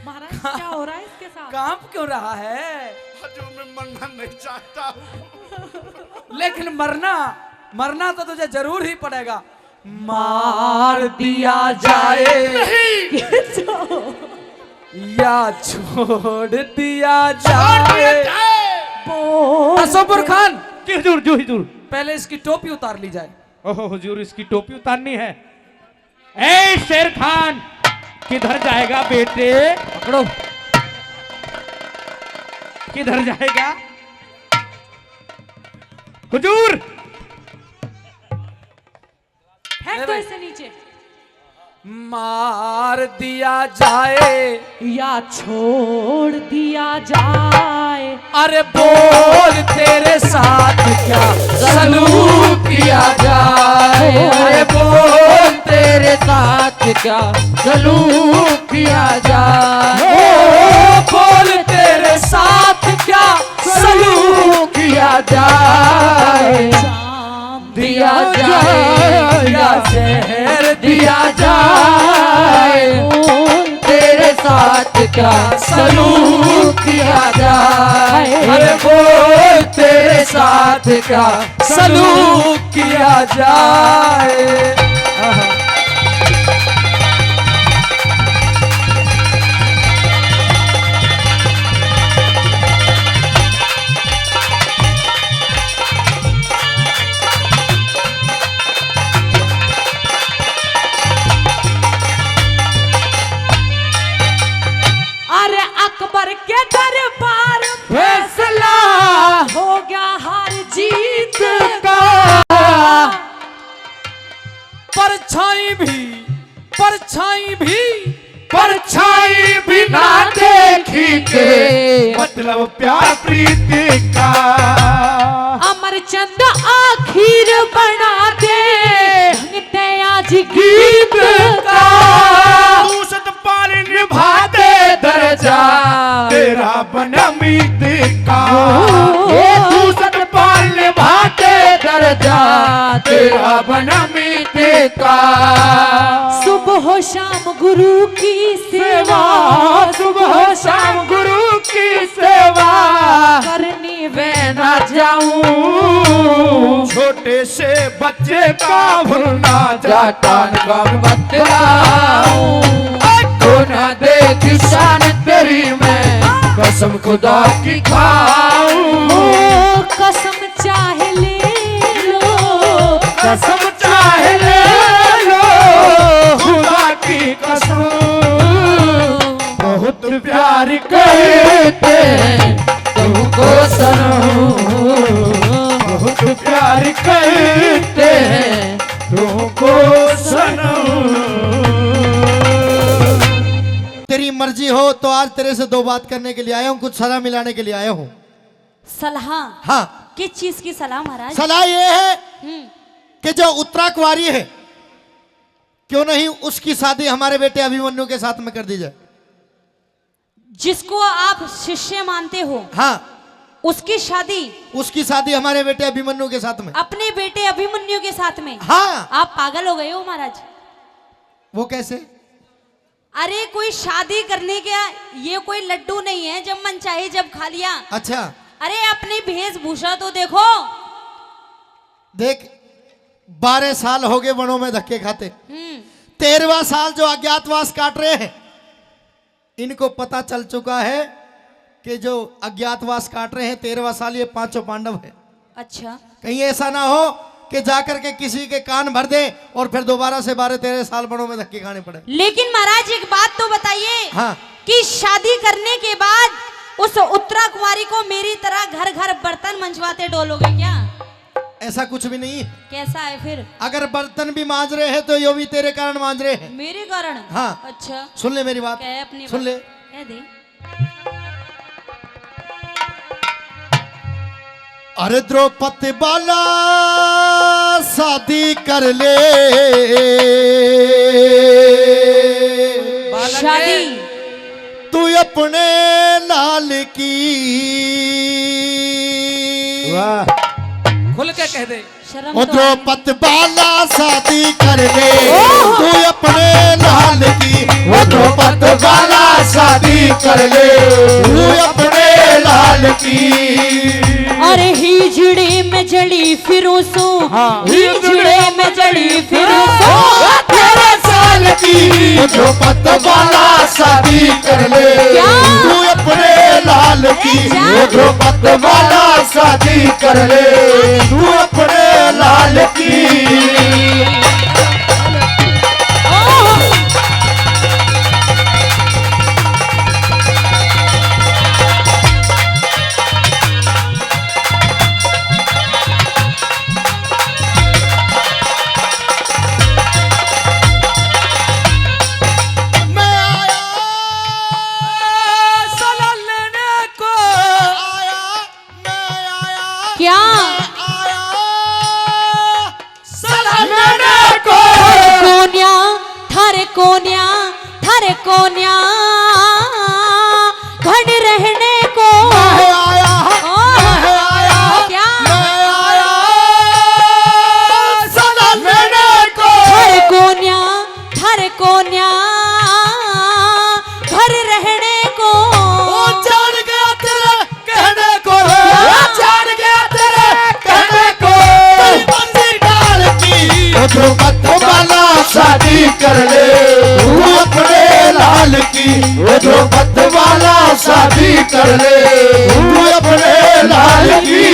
महाराज क्या हो रहा है इसके साथ? कांप क्यों रहा है? जो मैं मरना नहीं चाहता हूँ। लेकिन मरना तो तुझे जरूर ही पड़ेगा। मार दिया जाए या छोड़ दिया जाए। तसुपुर खान, जी हुजूर, जी हुजूर। पहले इसकी टोपी उतार ली जाए। ओहो हुजूर, इसकी टोपी उतारनी है। ए शेर खान, किधर जाएगा बेटे? पकड़ो, किधर जाएगा? हुजूर, फेंक दो इसे नीचे। मार दिया जाए या छोड़ दिया जाए। अरे बोल तेरे साथ क्या सलूक किया जाए। अरे बोल तेरे साथ क्या सलूक किया जाए। ओ बोल तेरे साथ क्या सलूक किया जाए। जाम दिया जाए या जहर दिया जाए। तेरे साथ क्या सलूक किया जाए। अरे बोल तेरे साथ क्या सलूक किया जाए। अरे अकबर के दरबार फैसला हो गया हार जीत का। परछाई भी परछाई बिना देखी के मतलब प्यार प्रीति का। अमर चंद आखिर बना दे ढंगते आज गीत का। तू सतपाल निभा दे दर्जा तेरा बना मीत का। ये तू सतपाल निभा दे दर्जा तेरा बना मीत का। सुबह शाम गुरु की सेवा, सुबह शाम गुरु की सेवा करनी वे ना जाऊं। छोटे से बच्चे का भूलना जाता गम बतलाऊं। तो ना देख शान तेरी मैं कसम खुदा की खाऊं। कसम चाहे ले लो, कसम चाहे ले लो खुदा की कसम। बहुत प्यार करते हैं तुमको सनम। बहुत प्यार करते हैं तुमको सनम। तेरी मर्जी हो तो आज तेरे से दो बात करने के लिए आया हूँ, कुछ सलाह मिलाने के लिए आया हूँ। सलाह? हाँ, किस चीज की सलाह महाराज? सलाह ये है कि जो उत्तरा कुंवारी है, क्यों नहीं उसकी शादी हमारे बेटे अभिमन्यु के साथ में कर दी जाए। जिसको आप शिष्य मानते हो, हाँ, उसकी शादी हमारे बेटे अभिमन्यु के साथ में। अपने बेटे अभिमन्यु के साथ में? हाँ। आप पागल हो गए हो महाराज? वो कैसे? अरे कोई शादी करने का ये कोई लड्डू नहीं है जब मन चाहे जब खा लिया। अच्छा, अरे अपनी वेशभूषा तो देखो। देख 12 साल हो गए वनों में धक्के खाते, 13वां साल जो अज्ञातवास काट रहे हैं, इनको पता चल चुका है कि जो अज्ञातवास काट रहे हैं 13वां साल ये पांचों पांडव है। अच्छा, कहीं ऐसा ना हो कि जाकर के किसी के कान भर दे और फिर दोबारा से 12-13 साल वनों में धक्के खाने पड़े। लेकिन महाराज एक बात तो बताइए। हाँ। कि शादी करने के बाद उस उत्तरा कुमारी को मेरी तरह घर घर बर्तन मंजवाते डोलोगे क्या? ऐसा कुछ भी नहीं है। कैसा है फिर? अगर बर्तन भी मांज रहे हैं तो यो भी तेरे कारण मांज रहे हैं। मेरे कारण? हाँ। अच्छा, सुन ले मेरी बात, क्या है अपनी सुन बात? ले। कह दे। अरे द्रौपदी बाला शादी कर ले बालक शादी है। तू अपने लाल की वाह खुल के कह दे। शर्म ओ तो द्रौपद बाला शादी कर ले तू अपने लाल की वो द्रौपद वाला शादी कर ले तू अपने लाल की अरे हिजड़े में जड़ी फिरो सो हिजड़े में जड़ी फिरो सो तेरे साल की वो द्रौपद वाला शादी कर ले क्या? तू अपने लाल की वो द्रौपद वाला शादी कर ले तू अपने लाल की मैं आया सला लेने को आया मैं आया क्या आया सला लेने को कोन्या थारे कोन्या थारे कोन्या घन रहने को मैं आया ओह, आया क्या मैं आया सदा लेने को थारे कोन्या घर रहने को ओ जान गया तेरे कहने को जान गया तेरे कहने को तेरी मर्जी डाल की वो द्रौपद वाला शादी कर ले तू अपने लाल की वो द्रौपद वाला शादी कर ले तू अपने लाल की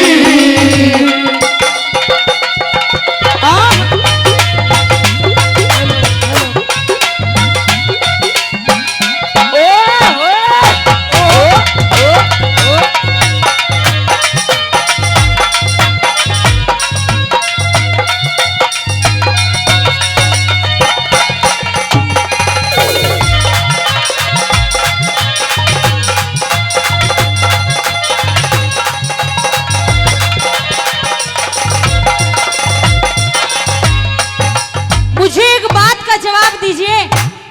मुझे एक बात का जवाब दीजिए।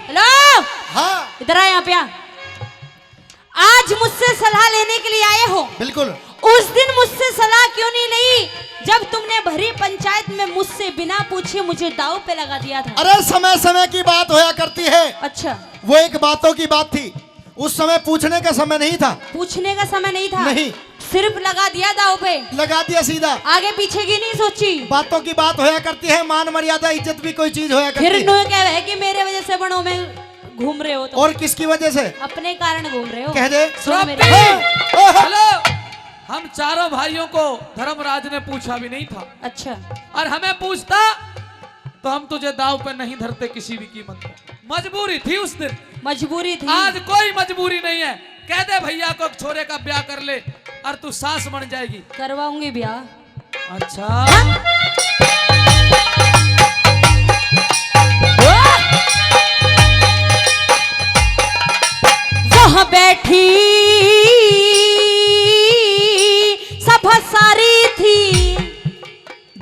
हेलो हाँ इधर आ यहाँ पे आ। आज मुझसे सलाह लेने के लिए आए हो, बिल्कुल उस दिन मुझसे सलाह क्यों नहीं ली जब तुमने भरी पंचायत में मुझसे बिना पूछे मुझे दाव पे लगा दिया था? अरे समय समय की बात होया करती है अच्छा वो एक बातों की बात थी उस समय पूछने का समय नहीं था पूछने का समय नहीं था, नहीं। सिर्फ लगा दिया दाव पे, लगा दिया सीधा आगे पीछे की नहीं सोची। बातों की बात होया करती है मान मर्यादा इज्जत भी कोई चीज होया फिर करती नो है कह है कि मेरे वजह से बड़ों में घूम रहे हो तो और किसकी वजह से अपने कारण घूम रहे हो। कह दे सुनो मेरी श्रोपी! बात। हेलो, हम चारों भाइयों को धर्मराज ने पूछा भी नहीं था, अच्छा और हमें पूछता तो हम तुझे दाव पे नहीं धरते किसी भी कीमत पे। मजबूरी थी उस दिन, मजबूरी थी। आज कोई मजबूरी नहीं है। कह दे भैया को एक छोरे का ब्याह कर ले और तू सास बन जाएगी। करवाऊंगी ब्याह। अच्छा वहाँ बैठी सभा सारी थी,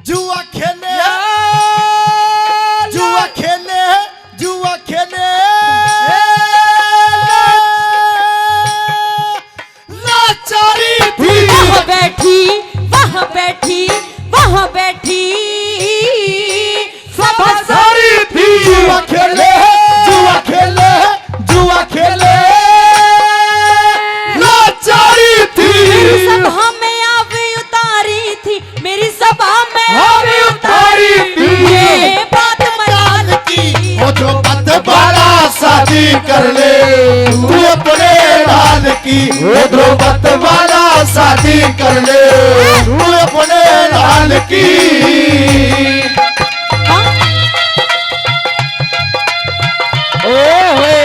जुआ खेले जुआ खेले जुआ खेले लाचारी थी वहाँ बैठी वहाँ बैठी वहाँ बैठी सभा सारी थी जुआ खेले जुआ खेले जुआ खेले लाचारी थी सभा में आवे उतारी थी, मेरी सभा में आवे उतारी थी। ये बात मजाल की। वो द्रौपद वाला शादी कर ले तू अपने लाल की वो द्रौपद वाला शादी कर ले तू अपने लाल की हाँ? ओहो।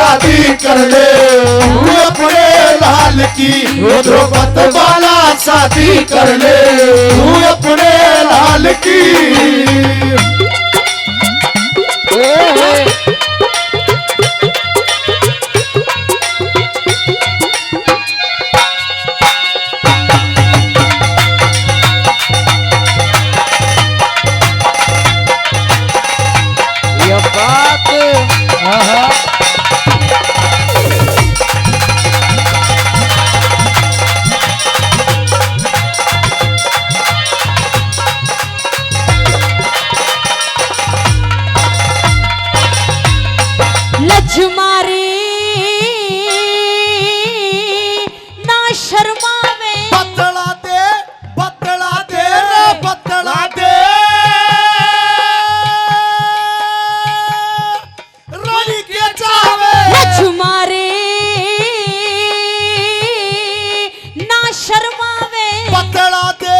शादी कर ले तू अपने लाल की वो द्रौपदी वाला शादी कर ले तू अपने लाल की ये बात लक्ष्मारी ना शर्मावे बदला दे रे बदला दे रानी के चावे लक्ष्मारी ना शर्मावे बदला दे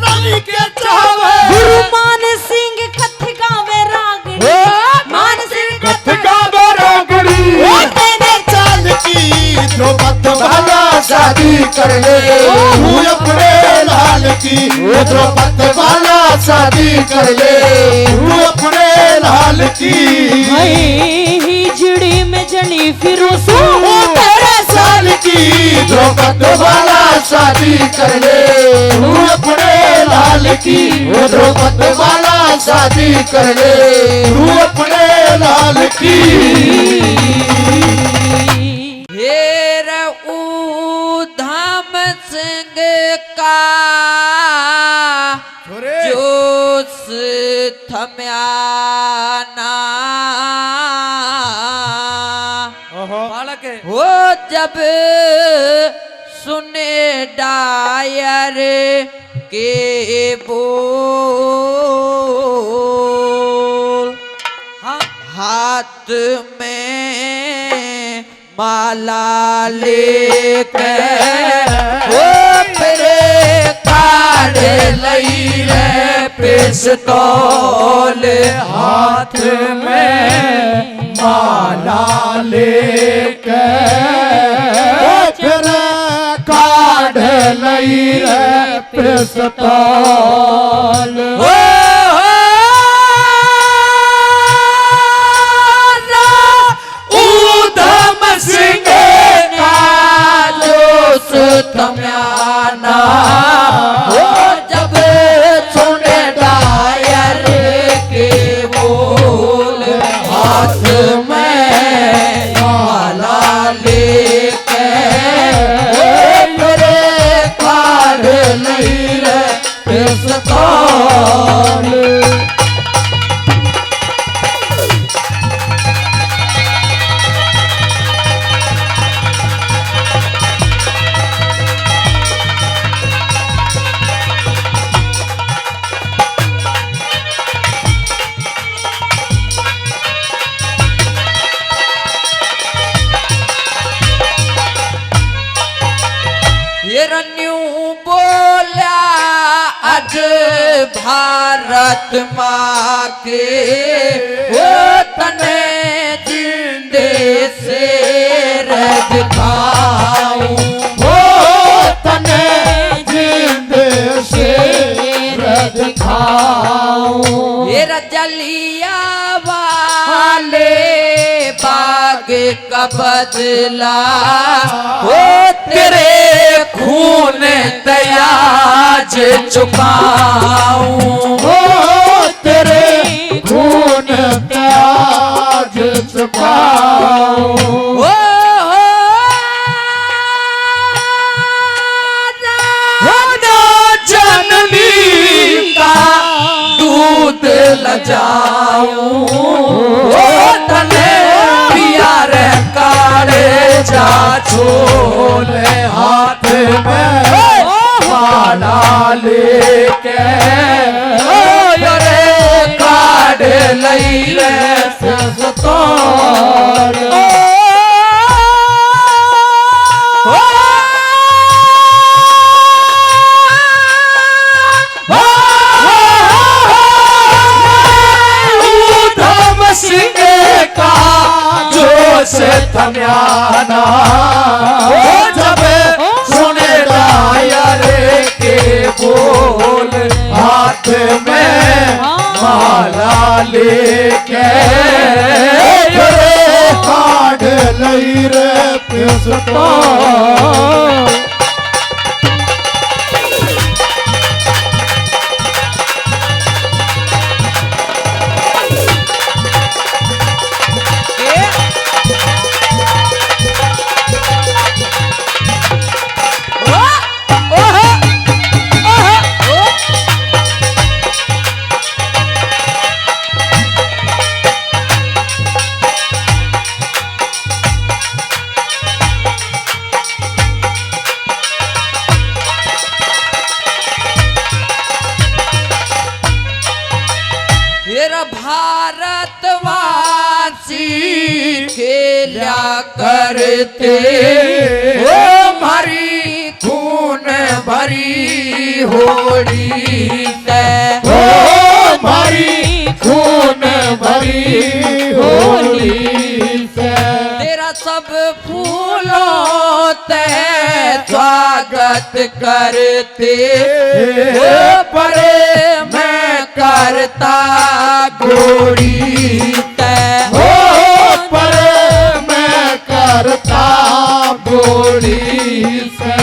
रानी के चावे गुरु मान सिंह कथ गावे रागड़ी मान सिंह कथ गावे रागड़ी तेरे चाल की द्रौपदी वाला शादी कर ले तू अपने लाल की वो द्रौपदी वाला शादी कर ले तू अपने लाल की हिजड़ी में जनी फिरो सो तेरे साल की द्रौपदी वाला शादी कर ले तू अपने लाल की वो द्रौपदी वाला शादी कर ले तू अपने लाल की हेर ऊधम सिंह का जोश थम्याना बालक है वो जब सुने डायर के बोल हाथ में माला लेकर वो फिरे काढ़ लई रे पिस्तौल हाथ में माला लेके फिर काढ़ लई रे पिस्तौल ऊधम सिंह का जोश थम्याना वो जब सुने डायर के बोल हाथ में माला लेके मेरे काढ़ लई रे पिस्तौल हिरण्यू बोला अज भारत माँ के वो तने जिंदे से दिखाऊं वो तने जिंदे से दिखाऊं ये जलिया वाले बाग का बदला वो तेरे खून दयाज चुकाऊं वो तेरे खून त्याज चुकाऊं ओ जननी का दूध लजाऊं ओ तने पिया रे कारे जा छोले हाथ में माला लेके रे काढ़ लई रे पिस्तौल न्याना जब सुने डायर के बोल हाथ में माला लेके काढ़ लई रे पिसता भारतवासी खेला करते ओ मरी खून भरी होली ते ओ मरी खून भरी होली से तेरा सब फूलों ते स्वागत करते पर मैं करता गोरी ते हो पर मैं करता गोरी से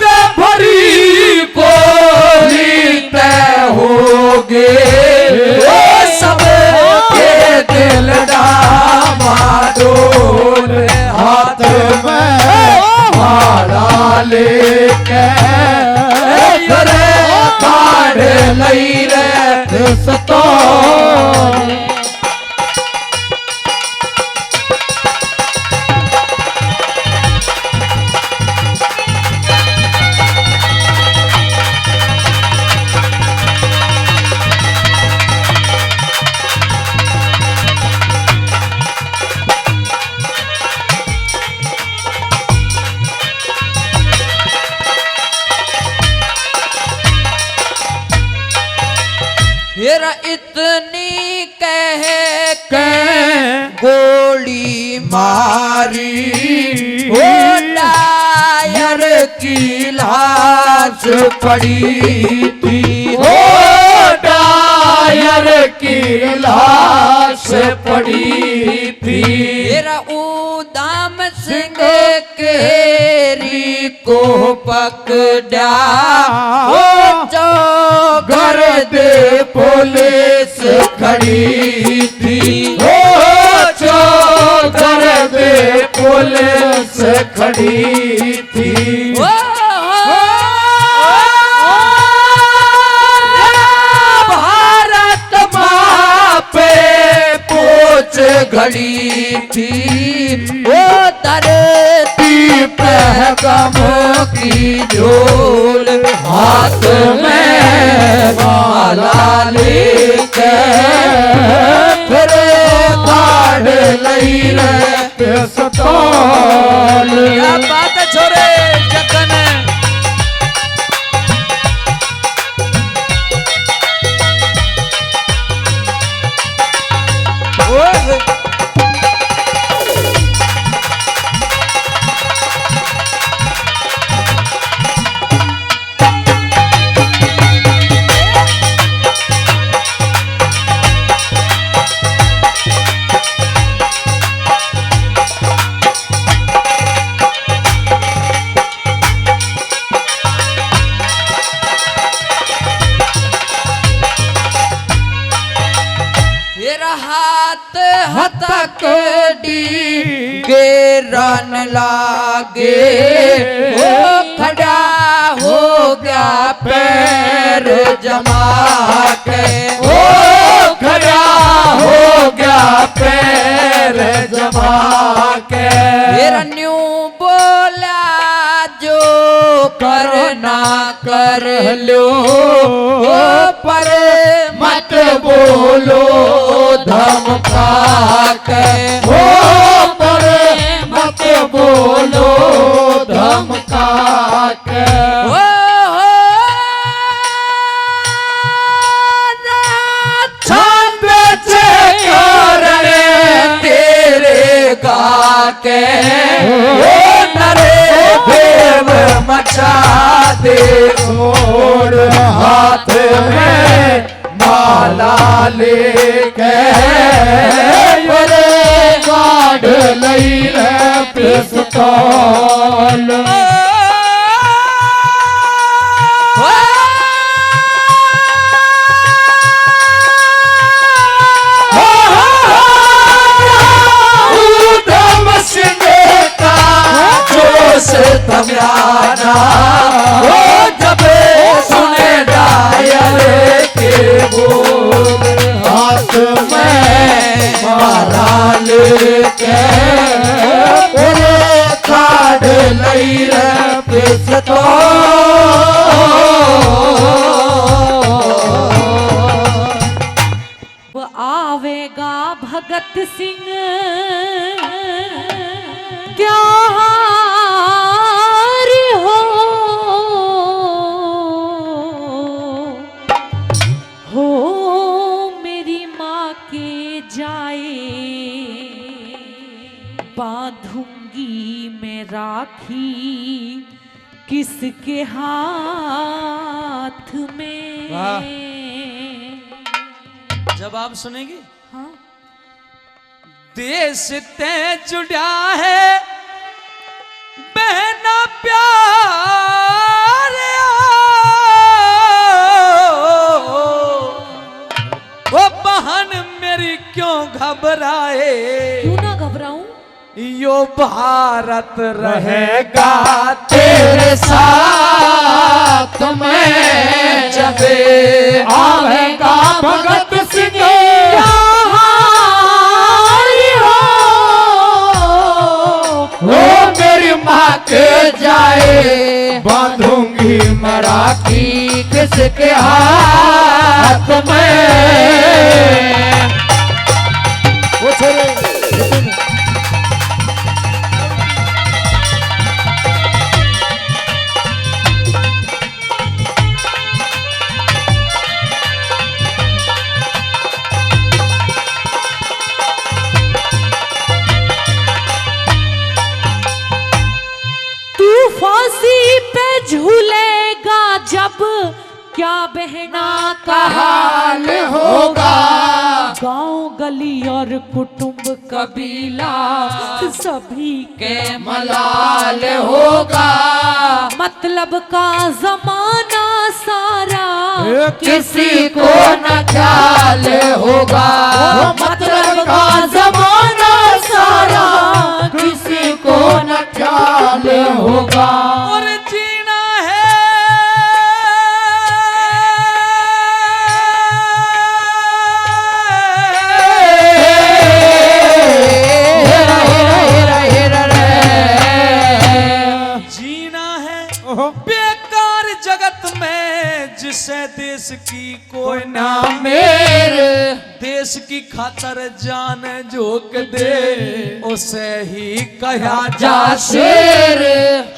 से भरी कोली तय होगे सब के दिल डामाडोल हाथ में माला लेके काढ़ लई रे सतो फिर इतनी कह के गोली मारी ओ डायर की लाश पड़ी थी ओ डायर की लाश पड़ी थी तेरा उदाम सिंह केरी को पकड़ा जो घर दे पुलिस खड़ी थी ओ जो घर दे पुलिस खड़ी थी भारत माँ पे पोच घड़ी थी वो तरती पहगमों की झोल हाथ में माला लेके फिर काढ़ लई रे सतोल क्या बात है छोरे जगन हाथ हतक डी के रन लागे हो खड़ा हो गया पैर जमा के ओ खड़ा हो गया पैर जमा के फिर न्यू बोला जो करना कर लो पर मत बोलो धमका के हो पर मत बोलो धमका के छोड़ हाथ में माला लेके मेरे काढ़ लई रे पिस्तौल तमियाना हो जब सुने डायल के बोल हाथ में माला लेके मेरे काढ़ लई रे पिस्तौल आवेगा भगत सिंह क्या बांधूंगी मैं राखी किसके हाथ में। जब आप सुनेंगी हाँ देश ते जुड़ा है बहना प्यार वो बहन मेरी क्यों घबराए क्यों ना घबराऊं यो भारत रहेगा तेरे साथ में जब आवेगा भगत सिंह हो मेरी माँ के जाए बांधूंगी मैं राखी किसके हाथ में फांसी पे झूलेगा जब क्या बहना का हाल होगा गांव गली और कुटुंब कबीला सभी के मलाल होगा मतलब का जमाना सारा किसी को न ख्याल होगा मतलब का जमाना सारा किसी को न ख्याल होगा और जीना है जीना है बेकार जगत में जिसे देश की कोई ना मेरे देश की खातर जान झोंक दे उसे ही कहा जा शेर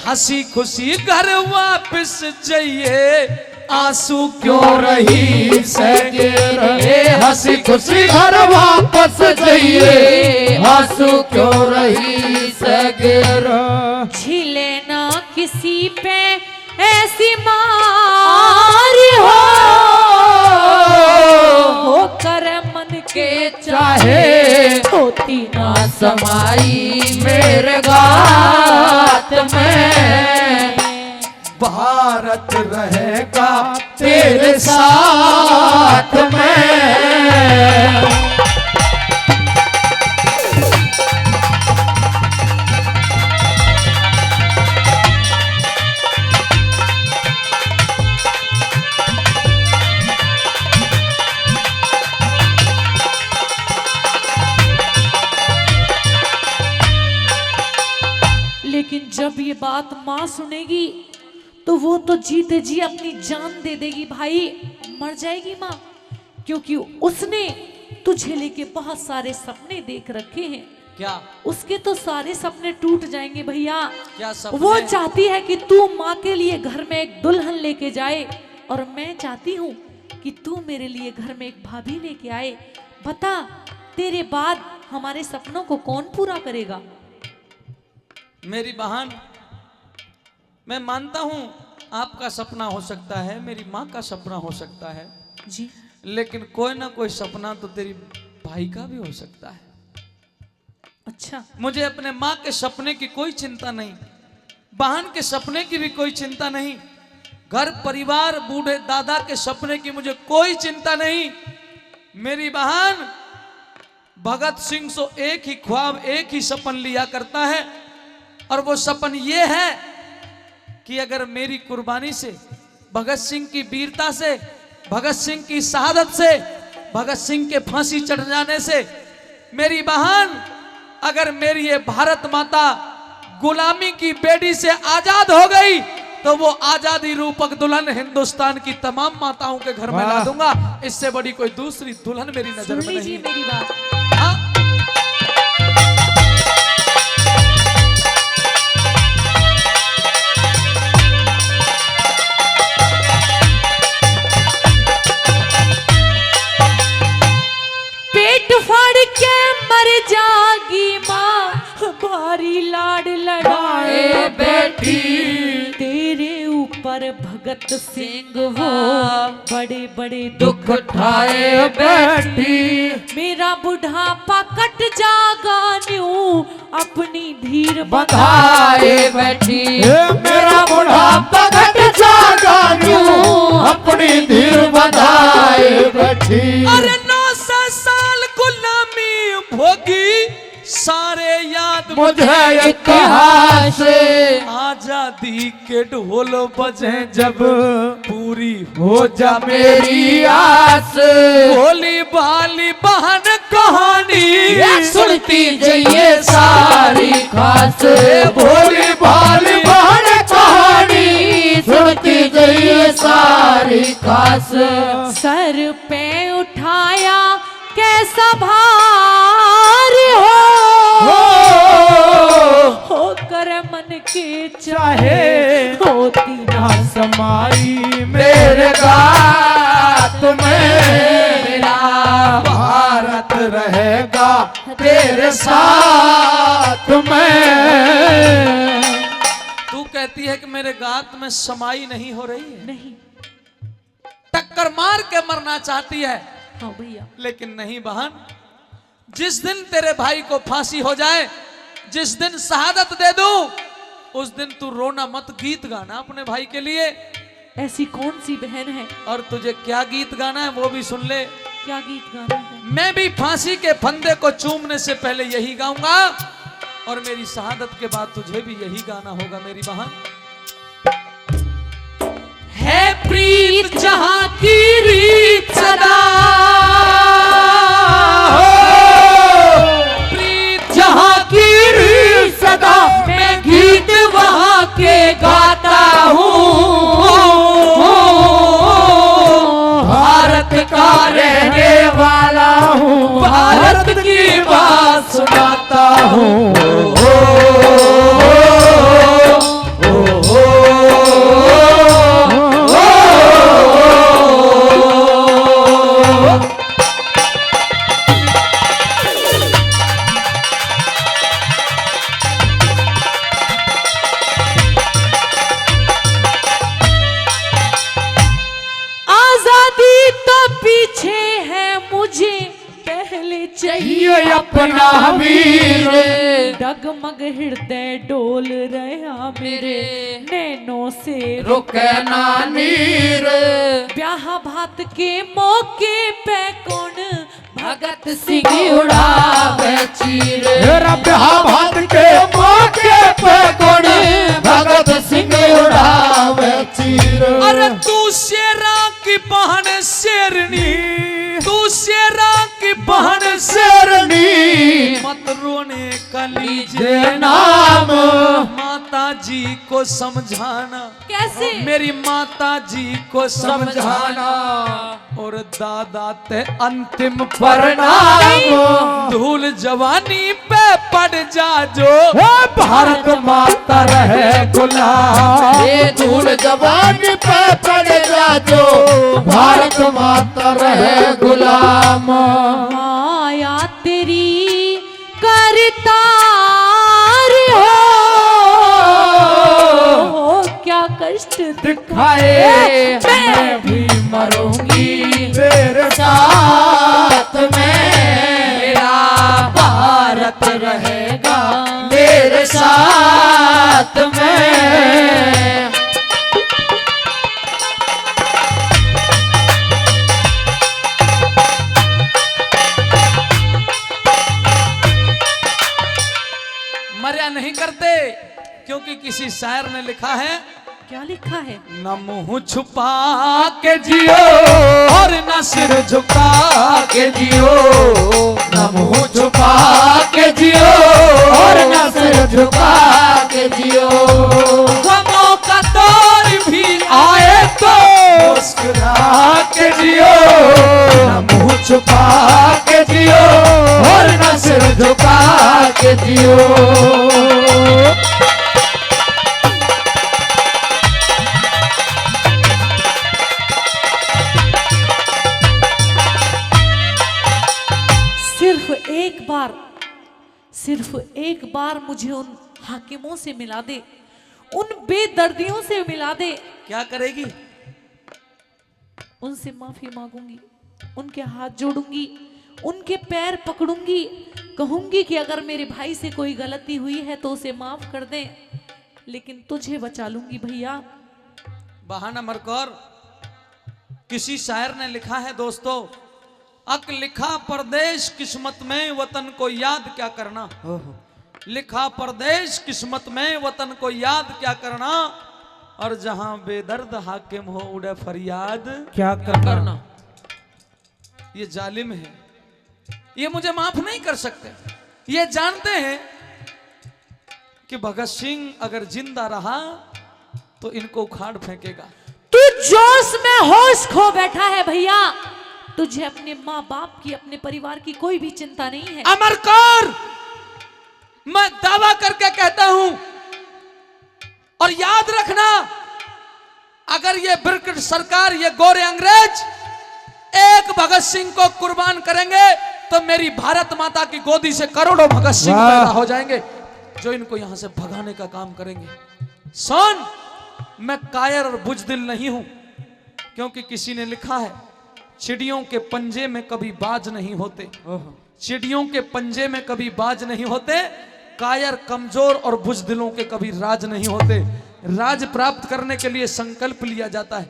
हंसी खुशी घर वापस जाइए आंसू क्यों रही सके रहे हंसी खुशी घर वापस जाइए आंसू क्यों रही सके झीले ना किसी पे ऐसी मारी हो कर मन के चाहे होती ना समाई मेरे गात में भारत रहेगा तेरे साथ में लेकिन जब ये बात माँ सुनेगी तो वो तो जीते जी अपनी जान दे देगी भाई, मर जाएगी माँ, क्योंकि उसने तुझे लेके बहुत सारे सपने देख रखे हैं। क्या उसके तो सारे सपने टूट जाएंगे भैया। क्या सपने? वो चाहती है कि तू माँ के लिए घर में एक दुल्हन लेके जाए और मैं चाहती हूँ कि तू मेरे लिए घर में एक भाभी लेके आए। बता तेरे बाद हमारे सपनों को कौन पूरा करेगा? मेरी बहन, मैं मानता हूं आपका सपना हो सकता है, मेरी माँ का सपना हो सकता है, जी लेकिन कोई ना कोई सपना तो तेरी भाई का भी हो सकता है। अच्छा, मुझे अपने माँ के सपने की कोई चिंता नहीं, बहन के सपने की भी कोई चिंता नहीं, घर परिवार बूढ़े दादा के सपने की मुझे कोई चिंता नहीं। मेरी बहन भगत सिंह सो एक ही ख्वाब, एक ही सपन लिया करता है, और वो सपन ये है कि अगर मेरी कुर्बानी से, भगत सिंह की वीरता से, भगत सिंह की शहादत से, भगत सिंह के फांसी चढ़ जाने से मेरी बहन, अगर मेरी ये भारत माता गुलामी की बेड़ी से आजाद हो गई तो वो आजादी रूपक दुल्हन हिंदुस्तान की तमाम माताओं के घर में ला दूंगा। इससे बड़ी कोई दूसरी दुल्हन मेरी नजर में सुन नहीं। लीजिए मेरी बात। हाँ? पेट फाड़ के मर जागी माँ, भारी लाड लड़ाए बैठी, तेरे ऊपर भगत सिंह वो बड़े बड़े दुख उठाए बैठी। मेरा बुढ़ापा कट जागा न्यू अपनी धीर बंधाए बैठी। मेरा बुढ़ापा घट जागा न्यू अपनी धीर बंधाए बैठी। अरे 900 साल गुलामी भोगी, सारे याद मुझे इतिहास से आजादी के ढोल बजे जब पूरी हो जा मेरी आस। भोली भाली बहन कहानी सुनती जाइए सारी खास। भोली भाली बहन कहानी सुनती जाइए सारी खास। सर पे उठाया कैसा भार हो कर मन के चाहे होती ना समाई मेरे गात में, मेरा भारत रहेगा तेरे साथ में। तू कहती है कि मेरे गात में समाई नहीं हो रही है, नहीं। टक्कर मार के मरना चाहती है, हाँ भैया, लेकिन नहीं बहन, जिस दिन तेरे भाई को फांसी हो जाए, जिस दिन शहादत दे दूं, उस दिन तू रोना मत, गीत गाना अपने भाई के लिए। ऐसी कौन सी बहन है? और तुझे क्या गीत गाना है वो भी सुन ले। क्या गीत गाना है? मैं भी फांसी के फंदे को चूमने से पहले यही गाऊंगा, और मेरी शहादत के बाद तुझे भी यही गाना होगा मेरी बहन। है प्रीत जहां की रीत सदा, प्रीत जहां की रीत सदा, मैं गीत वहां के गाता हूँ। भारत का रहने वाला हूँ, भारत की बात सुनाता हूँ। आजादी तो पीछे है, मुझे पहले चाहिए अपना वीर। डगमग हृदय डोल रहा मेरे नैनों से रुके ना नीर। ब्याह भात के मौके पे कौन भगत सिंह उड़ावे चीर। मेरा ब्याह भात के मौके पे कौन भगत सिंह उड़ावे चीर। अरे तू शेरा की बहन शेरनी, तू शेरा की बहन शेरनी, मत रोने का लीजिए जे नाम। माता जी को समझाना, कैसे? मेरी माता जी को समझाना, समझाना और दादा ते अंतिम प्रणाम। धूल जवानी पे पड़ जा जो, भारत माता रहे गुलाम। ये धूल जवानी पे पड़ जा जो, भारत माता रहे गुलाम। माया तेरी करतार हो क्या कष्ट दिखाए मैं भी मरूंगी तेरे साथ में, मेरा भारत रहेगा मेरे साथ में। मर्या नहीं करते, क्योंकि किसी शायर ने लिखा है, क्या लिखा है? न मुंह छुपा के जियो और न सिर झुका के जियो, न मुंह छुपा के जियो और न सिर झुका के जियो, गमों का दौर भी आए तो मुस्कुरा के जियो, न मुंह छुपा के जियो और न सिर झुका के जियो। सिर्फ एक बार मुझे उन हाकिमों से मिला दे, उन बेदर्दियों से मिला दे। क्या करेगी? उनसे माफी मांगूंगी, उनके हाथ जोड़ूंगी, उनके पैर पकड़ूंगी, कहूंगी कि अगर मेरे भाई से कोई गलती हुई है तो उसे माफ कर दे, लेकिन तुझे बचा लूंगी भैया। बहाना मरकर किसी शायर ने लिखा है दोस्तों, अक लिखा परदेश किस्मत में वतन को याद क्या करना, लिखा परदेश किस्मत में वतन को याद क्या करना, और जहां बेदर्द हाकिम हो उड़े फरियाद क्या करना। ये जालिम है, ये मुझे माफ नहीं कर सकते। ये जानते हैं कि भगत सिंह अगर जिंदा रहा तो इनको उखाड़ फेंकेगा। तू जोश में होश खो बैठा है भैया, तुझे अपने माँ बाप की, अपने परिवार की कोई भी चिंता नहीं है। अमरकौर, मैं दावा करके कहता हूं, और याद रखना, अगर ये ब्रिटिश सरकार, ये गोरे अंग्रेज एक भगत सिंह को कुर्बान करेंगे तो मेरी भारत माता की गोदी से करोड़ों भगत सिंह पैदा हो जाएंगे जो इनको यहां से भगाने का काम करेंगे। सुन, मैं कायर और बुजदिल नहीं हूं, क्योंकि किसी ने लिखा है, चिड़ियों के पंजे में कभी बाज नहीं होते, चिड़ियों के पंजे में कभी बाज नहीं होते, कायर, कमजोर और बुजदिलों के कभी राज नहीं होते। राज प्राप्त करने के लिए संकल्प लिया जाता है,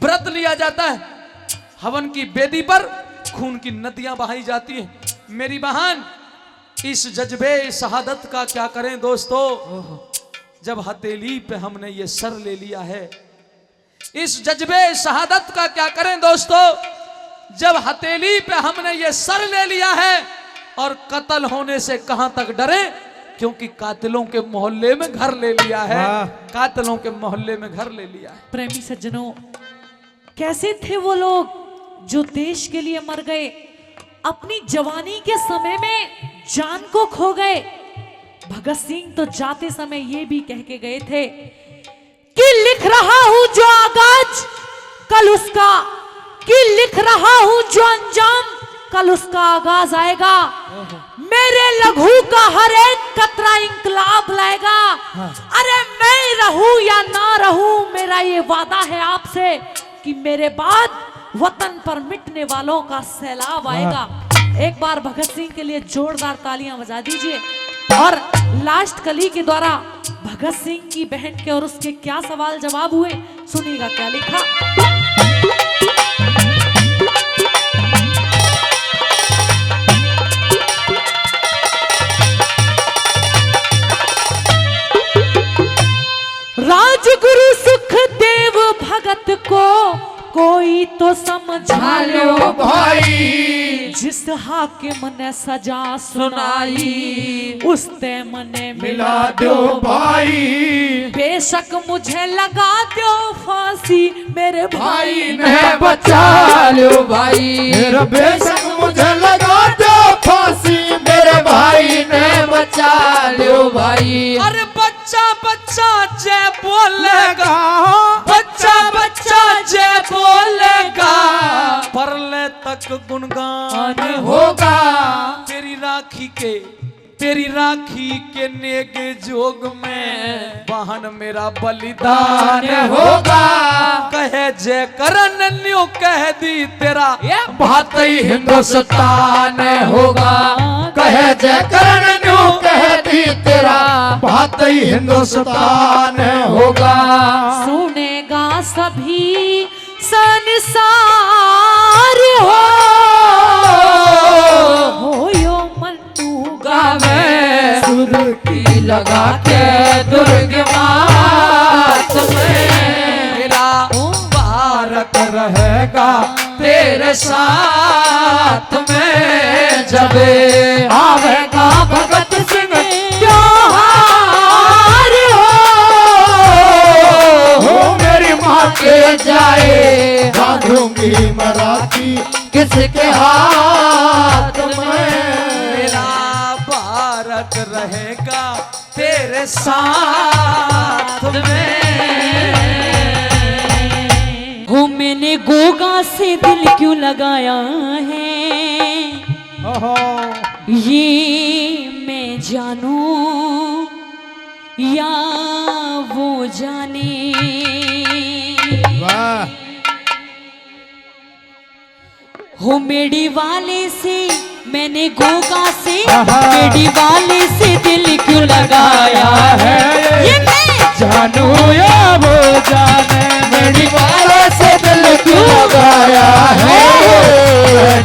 व्रत लिया जाता है, हवन की बेदी पर खून की नदियां बहाई जाती हैं। मेरी बहन, इस जज्बे शहादत का क्या करें दोस्तों, जब हथेली पे हमने ये सर ले लिया है। इस जज्बे शहादत का क्या करें दोस्तों, जब हथेली पे हमने ये सर ले लिया है, और कत्ल होने से कहां तक डरे, क्योंकि कातिलों के मोहल्ले में घर ले लिया है, कातिलों के मोहल्ले में घर ले लिया है। प्रेमी सज्जनों, कैसे थे वो लोग जो देश के लिए मर गए, अपनी जवानी के समय में जान को खो गए। भगत सिंह तो जाते समय ये भी कह के गए थे कि लिख रहा हूं जो आगाज कल उसका, कि लिख रहा हूं जो अंजाम कल उसका आगाज आएगा। मेरे लघु का हर एक कतरा इंकलाब लाएगा। अरे मैं रहूं या ना रहूं, मेरा ये वादा है आपसे कि मेरे बाद वतन पर मिटने वालों का सैलाब आएगा। एक बार भगत सिंह के लिए जोरदार तालियां बजा दीजिए। और लास्ट कली के द्वारा भगत सिंह की बहन के और उसके क्या सवाल जवाब हुए, सुनिएगा क्या लिखा। राजगुरु सुखदेव भगत को कोई तो समझा लो भाई, जिस हाकिम ने सजा सुनाई उस ते मने मिला दो भाई, बेशक मुझे लगा दो फांसी मेरे भाई ने बचा लो भाई, मेरा बेशक मुझे लगा दो फांसी, मेरे भाई ने बचा लो भाई। अरे बच्चा बच्चा जय बोलेगा, बच्चा बच्चा जय बोलेगा, परले तक गुणगान होगा तेरी राखी के, तेरी राखी के नेक जोग में वाहन मेरा बलिदान होगा। कहे जय करण न्यू कह दी तेरा भातई हिंदुस्तान होगा। कहे जय करण न्यू कह दी तेरा भातई हिंदुस्तान होगा। सुनेगा सभी संसार हो यो मन्नू गावे सुर की लगा के दुर्ग मात में मेरा बारक रहेगा तेरे साथ में। जब आवेगा भगत सिंह त्योहार हो मेरी माँ के जाए बांधूंगी मराठी किसके हाथ में। मेरा भारत रहेगा तेरे साथ में। हो मैंने गोगा से दिल क्यों लगाया है ये मैं जानूं या वो जाने। वाह हो मेडी वाले से मैंने गोगा से मेडी वाले से दिल क्यों लगाया है ये मैं जानू या वो जाने मेरी वाले से दिल क्यों लगाया है।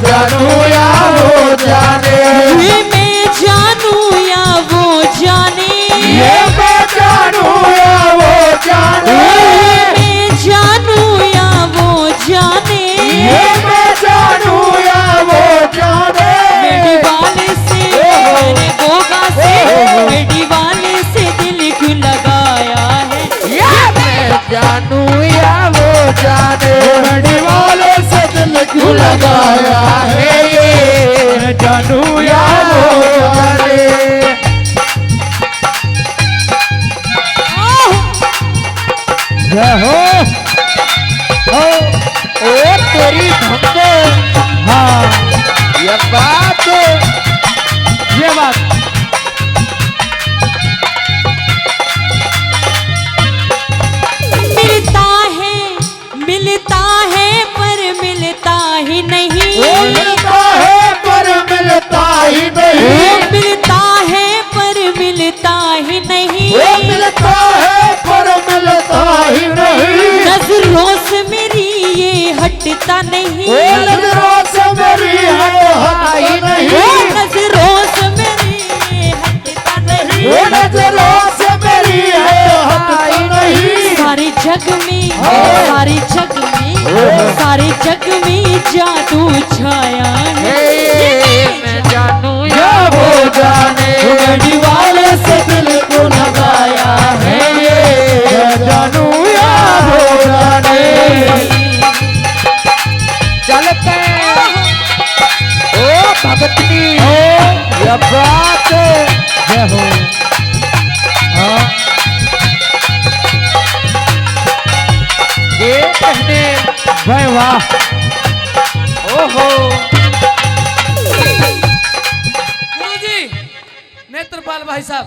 जानू या वो जाने ये मैं जानूं या वो जाने। ये मैं जानू या वो जाने ये मैं जानूं या वो जाने। ये मैं जानू या वो जाने मेडी वाले से मैंने गोगा से मेडी वाले से दिल क्यों लगाया है ये मैं जानू या वो जाने मेरी वाले से दिल क्यों लगाया है। ये जानू या वो जाने जय हो ओ तेरी धमके। हाँ ये बात मिलता है पर मिलता ही नहीं। मिलता है पर मिलता ही नहीं। मिलता है पर मिलता ही नहीं। मिलता है पर मिलता ही नहीं। नजरों से मेरी ये हटता नहीं। नजरों से मेरी हटाई नहीं। नजरों से मेरी ये हटता नहीं। नजरों से मेरी हटाई नहीं। सारे जग में जादू छाया है। मैं जानू या वो जाने मेरी वाले से दिल को लगाया है। मैं जानू या वो जाने चलते ओ भगतनी ये बात जय हो। ये कहने भाई वाह ओहो। गुरुजी नेत्रपाल भाई साहब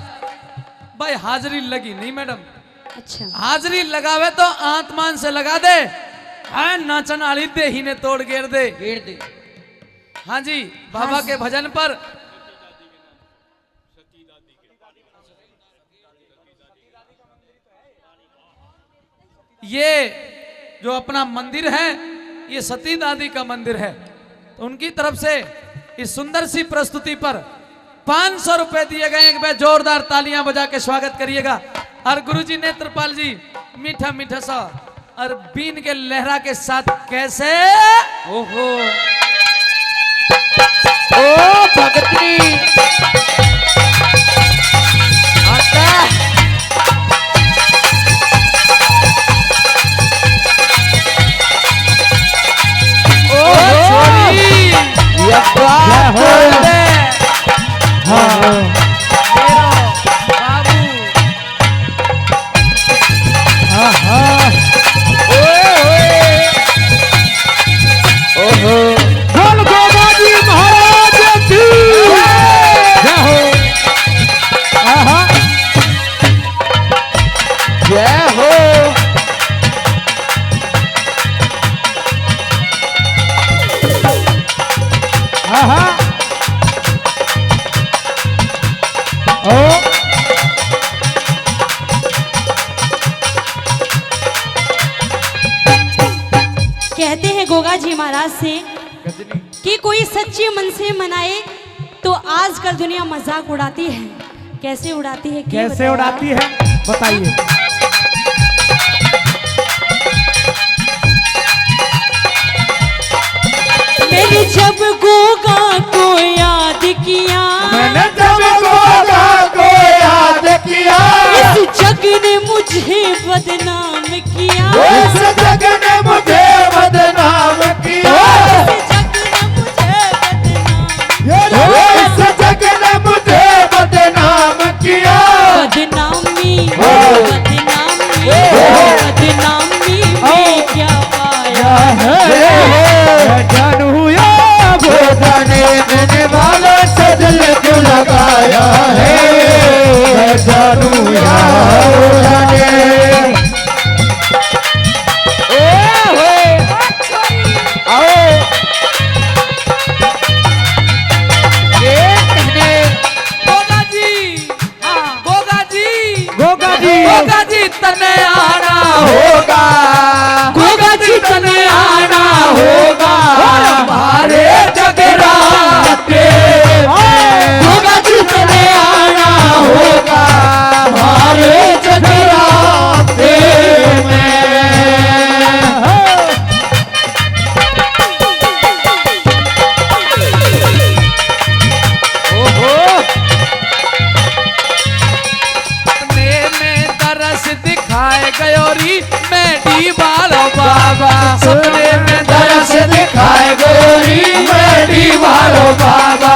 भाई हाजिरी लगी नहीं मैडम। अच्छा हाजिरी लगावे तो आत्मान से लगा दे। हाँ नाचन आली दे ही ने तोड़ घेर दे। हाँ जी बाबा के भजन पर ये जो अपना मंदिर है ये सती दादी का मंदिर है। तो उनकी तरफ से इस सुंदर सी प्रस्तुति पर 500 रुपए दिए गए। एक बार जोरदार तालियां बजा के स्वागत करिएगा। और गुरुजी नेत्रपाल जी मीठा मीठा सा और बीन के लहरा के साथ कैसे ओहो ओ भगतनी बोल गोदाजी महाराज की जय हो। कहते हैं गोगा जी महाराज से कि कोई सच्चे मन से मनाए तो आजकल दुनिया मजाक उड़ाती है। कैसे उड़ाती है? कैसे उड़ाती है बताइए। मैंने जब गोगा को याद किया, मैंने जब गोगा को याद किया, इस जग ने मुझे बदनाम किया, इस जग ने मुझे बदनाम किया, इस जग ने मुझे बदनाम किया। बदनामी बदनामी बदनामी में क्या पाया मैं जानू या वो जाने मैंने वाले से दिल क्यों लगाया है। मैं जानू या वो जाने गोगा जी तने आना होगा, गोगा जी तने आना होगा हमारे जगराते में। गोगा जी तने आना होगा हमारे जगराते में। दिखाए गयोरी मैं दीवालो बाबा, सपने में दरस दिखाए गोरी मैं दीवालो बाबा।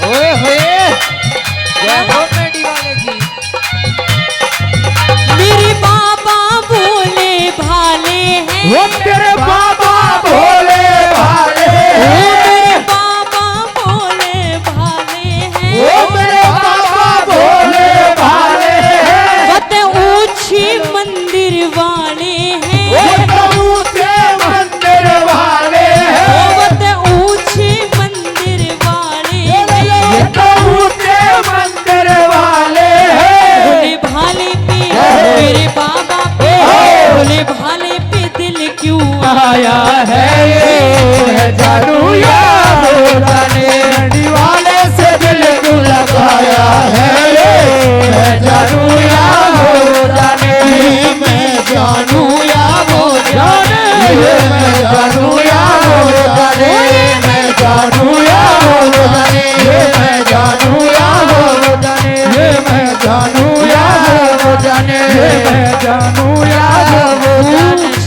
ओए होए जय हो मेरी वाले की। मेरे बाबा भोले भाले हैं, वो तेरे बाबा भोले भाले मेरे बाबा भोले भाले हैं, वो मेरे बाबा भोले भाले वत ऊंची मंदिर वाले हैं, वो ऊंचे मंदिर वाले वत ऊंचे मंदिर वाले हैं, ये तो ऊंचे मंदिर वाले भोले भाले पे मेरे बाबा पे भोले भाले पे दिल क्यों आया है ये जानू या वो जाने दीवाने से दिल क्यों लगाया है ये जानू या वो जाने। मैं जानू या वो जाने, मैं जानू या वो जाने, मैं जानू या वो जाने, मैं जानू या वो जाने, मैं जानू या वो जाने, मैं जानू या वो जाने।